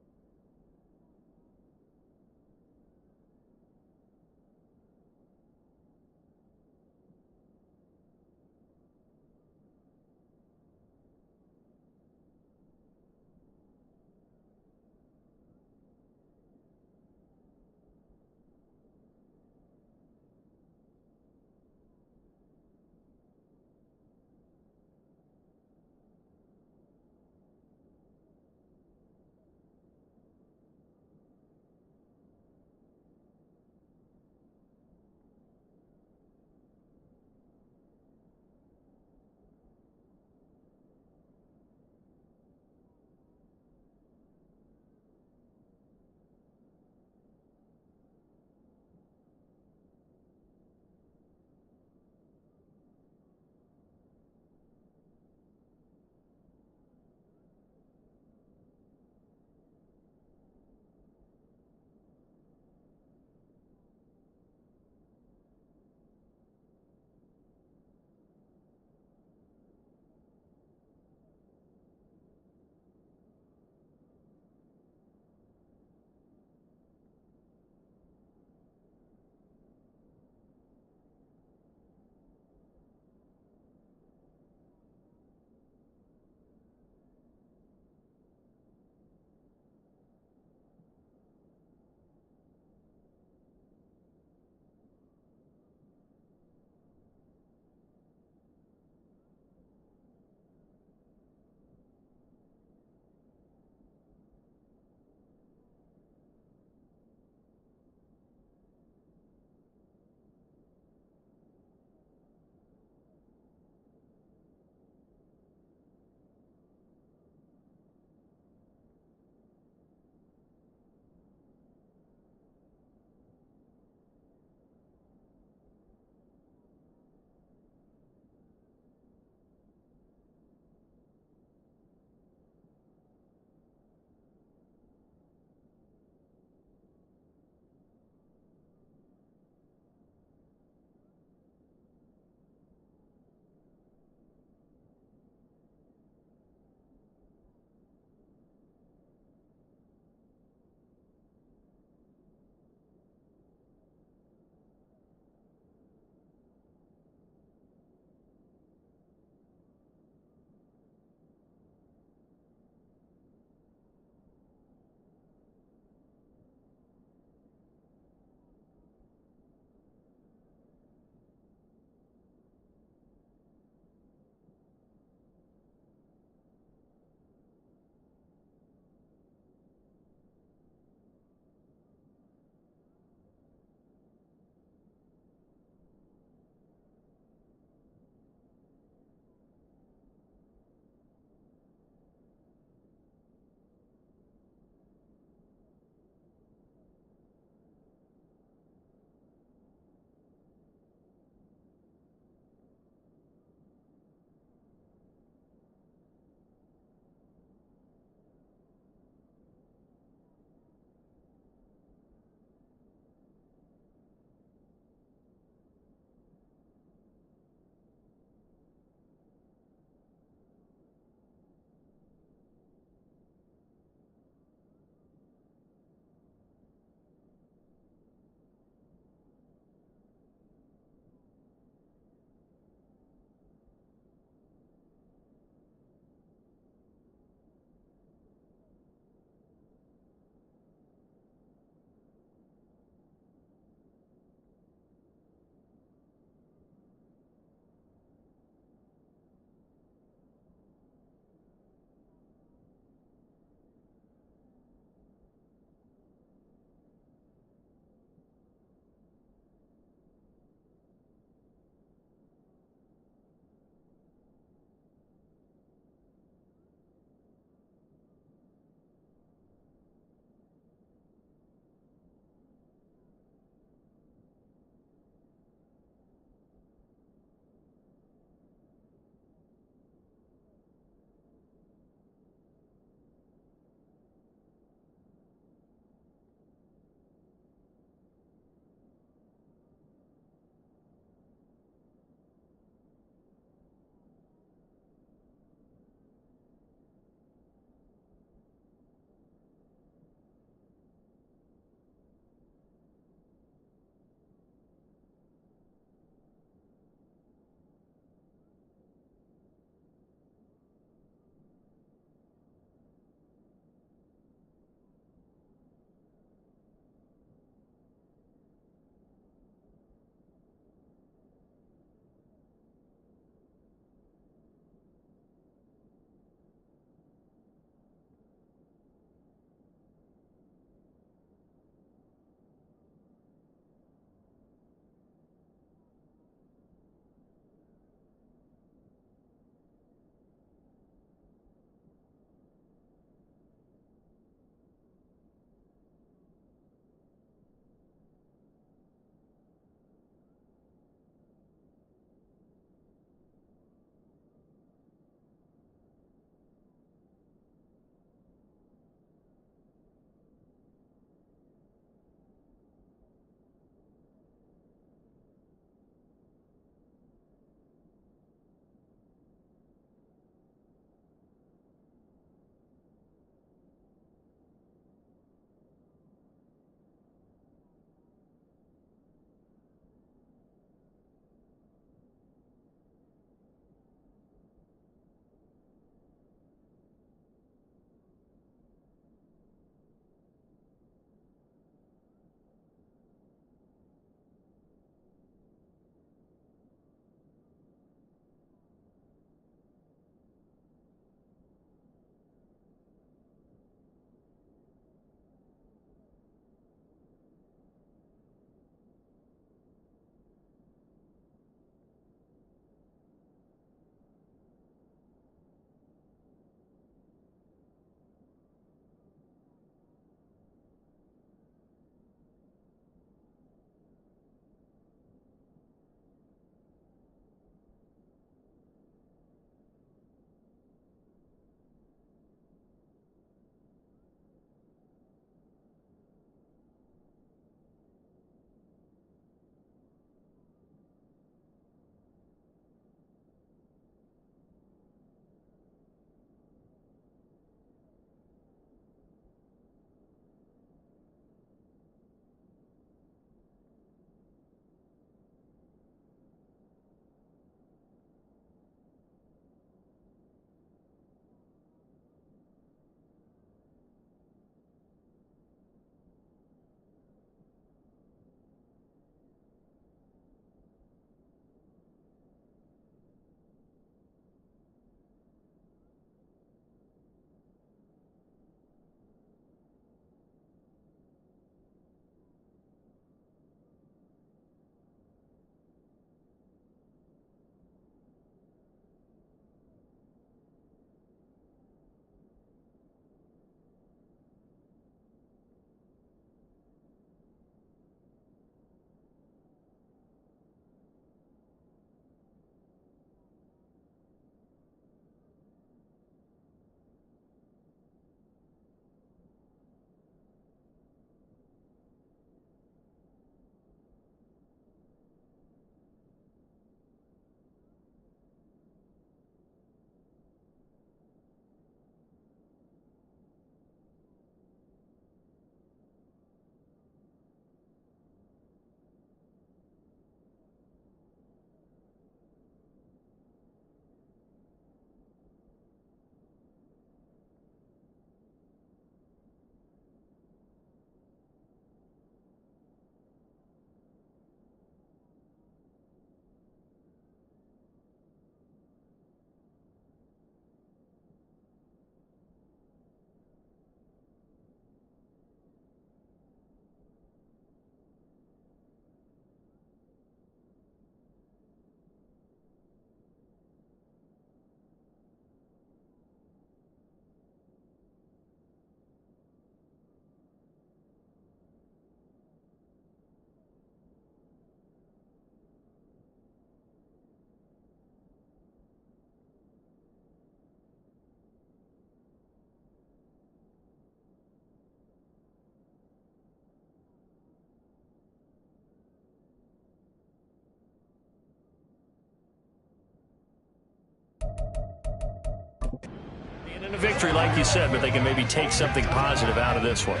And a victory, like you said, but they can maybe take something positive out of this one.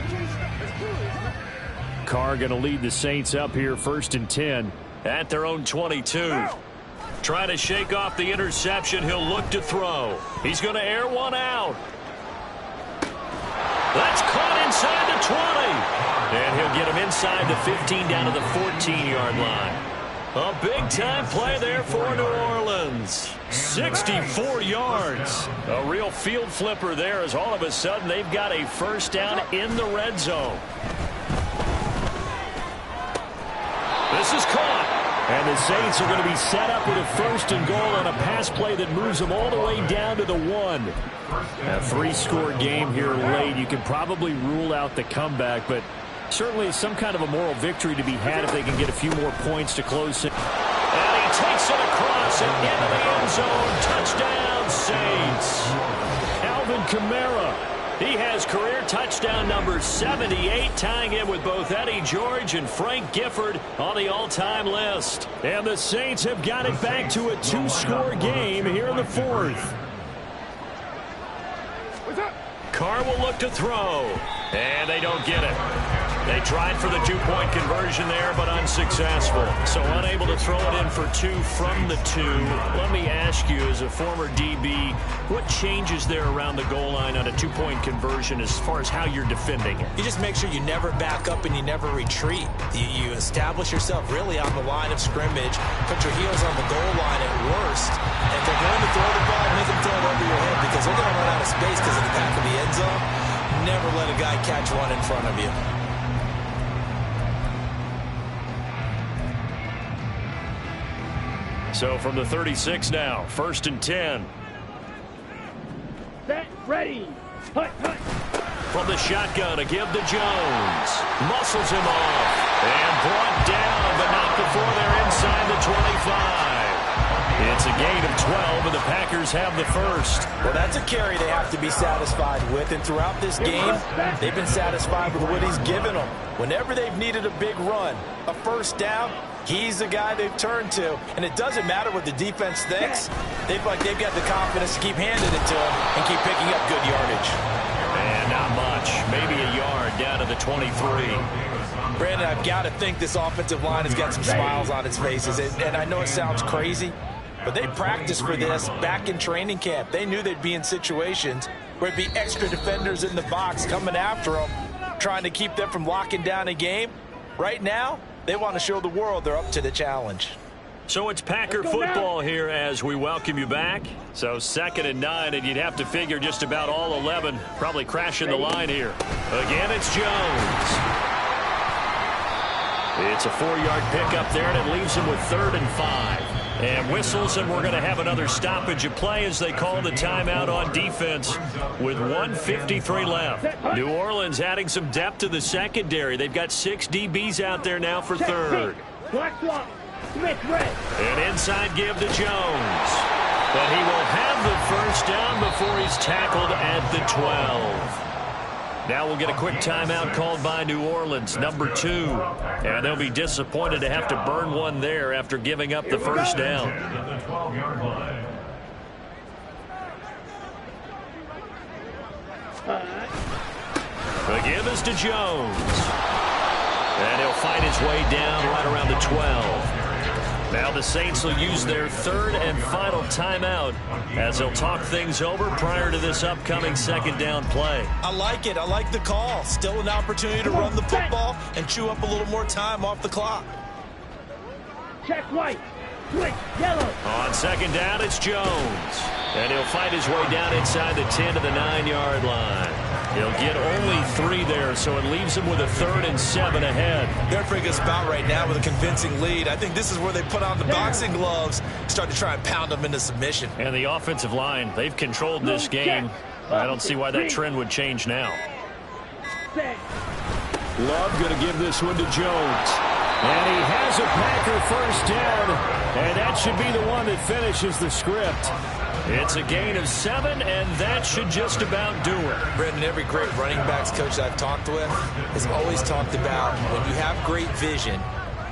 Carr going to lead the Saints up here 1st and 10 at their own 22. Trying to shake off the interception. He'll look to throw. He's going to air one out. That's caught inside the 20. And he'll get him inside the 15 down to the 14-yard line. A big-time play there for New Orleans. 64 yards. A real field flipper there as all of a sudden they've got a first down in the red zone. This is caught. And the Saints are going to be set up with a 1st and goal on a pass play that moves them all the way down to the 1. A 3-score game here late. You can probably rule out the comeback, but certainly some kind of a moral victory to be had if they can get a few more points to close it. And he takes it across and into the end zone. Touchdown, Saints. Alvin Kamara. He has career touchdown number 78, tying it with both Eddie George and Frank Gifford on the all-time list. And the Saints have got it back to a 2-score game here in the 4th. Carr will look to throw, and they don't get it. They tried for the 2-point conversion there, but unsuccessful. So unable to throw it in for 2 from the 2. Let me ask you, as a former DB, what changes there around the goal line on a 2-point conversion as far as how you're defending it? You just make sure you never back up and you never retreat. You establish yourself really on the line of scrimmage, put your heels on the goal line at worst, and if they're going to throw the ball, make them throw it over your head because they're going to run out of space because of the back of the end zone. Never let a guy catch one in front of you. So from the 36 now, 1st and 10. Set, ready. Hut, hut. From the shotgun, a give to Jones. Muscles him off. And brought down, but not before they're inside the 25. It's a gain of 12, and the Packers have the first. Well, that's a carry they have to be satisfied with, and throughout this game, they've been satisfied with what he's given them. Whenever they've needed a big run, a first down, he's the guy they've turned to. And it doesn't matter what the defense thinks. They've got the confidence to keep handing it to him and keep picking up good yardage. And not much. Maybe a yard down to the 23. Brandon, I've got to think this offensive line has got some smiles on its faces. And I know it sounds crazy, but they practiced for this back in training camp. They knew they'd be in situations where it'd be extra defenders in the box coming after them, trying to keep them from locking down a game. Right now, they want to show the world they're up to the challenge. So it's Packer football here as we welcome you back. So 2nd and 9, and you'd have to figure just about all 11 probably crashing the line here. Again, it's Jones. It's a 4-yard pickup there, and it leaves him with 3rd and 5. And whistles, and we're going to have another stoppage of play as they call the timeout on defense with 1:53 left. New Orleans adding some depth to the secondary. They've got 6 DBs out there now for 3rd. An inside give to Jones. But he will have the first down before he's tackled at the 12. Now we'll get a quick timeout called by New Orleans, number 2. And they'll be disappointed to have to burn one there after giving up the first down. The give is to Jones. And he'll fight his way down right around the 12. Now the Saints will use their 3rd and final timeout as they'll talk things over prior to this upcoming 2nd down play. I like it. I like the call. Still an opportunity to run the football and chew up a little more time off the clock. Check white. Switch yellow. On 2nd down, it's Jones. And he'll fight his way down inside the 10 to the 9-yard line. He'll get only 3 there, so it leaves him with a 3rd and 7 ahead. They're in a pretty good spot right now with a convincing lead. I think this is where they put on the boxing gloves, start to try and pound them into submission. And the offensive line, they've controlled this game. I don't see why that trend would change now. Love going to give this one to Jones. And he has a Packer first down, and that should be the one that finishes the script. It's a gain of 7, and that should just about do it. Brendan, every great running backs coach I've talked with has always talked about when you have great vision,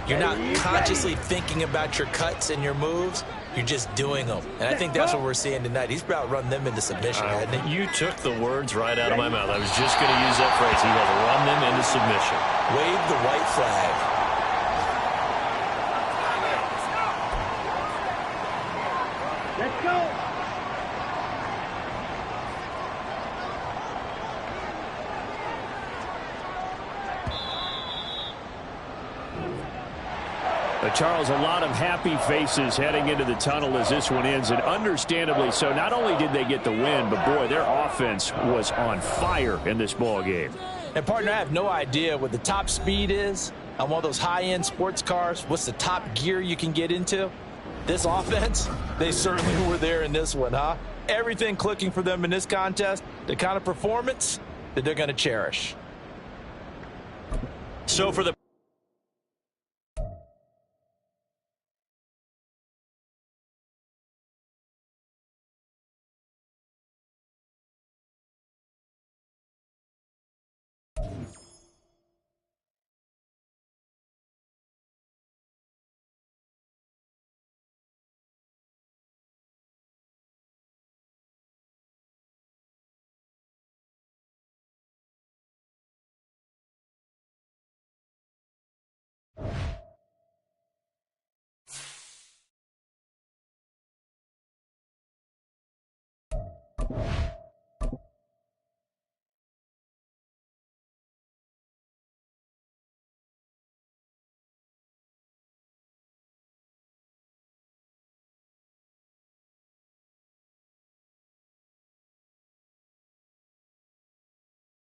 You're not consciously thinking about your cuts and your moves. You're just doing them. And I think that's what we're seeing tonight. He's about run them into submission, hasn't he? You took the words right out of my mouth. I was just going to use that phrase. He has run them into submission. Wave the white flag. Let's go. Charles, a lot of happy faces heading into the tunnel as this one ends, and understandably so. Not only did they get the win, but, boy, their offense was on fire in this ball game. And, partner, I have no idea what the top speed is on one of those high-end sports cars. What's the top gear you can get into? This offense, they certainly were there in this one, huh? Everything clicking for them in this contest, the kind of performance that they're going to cherish. So for the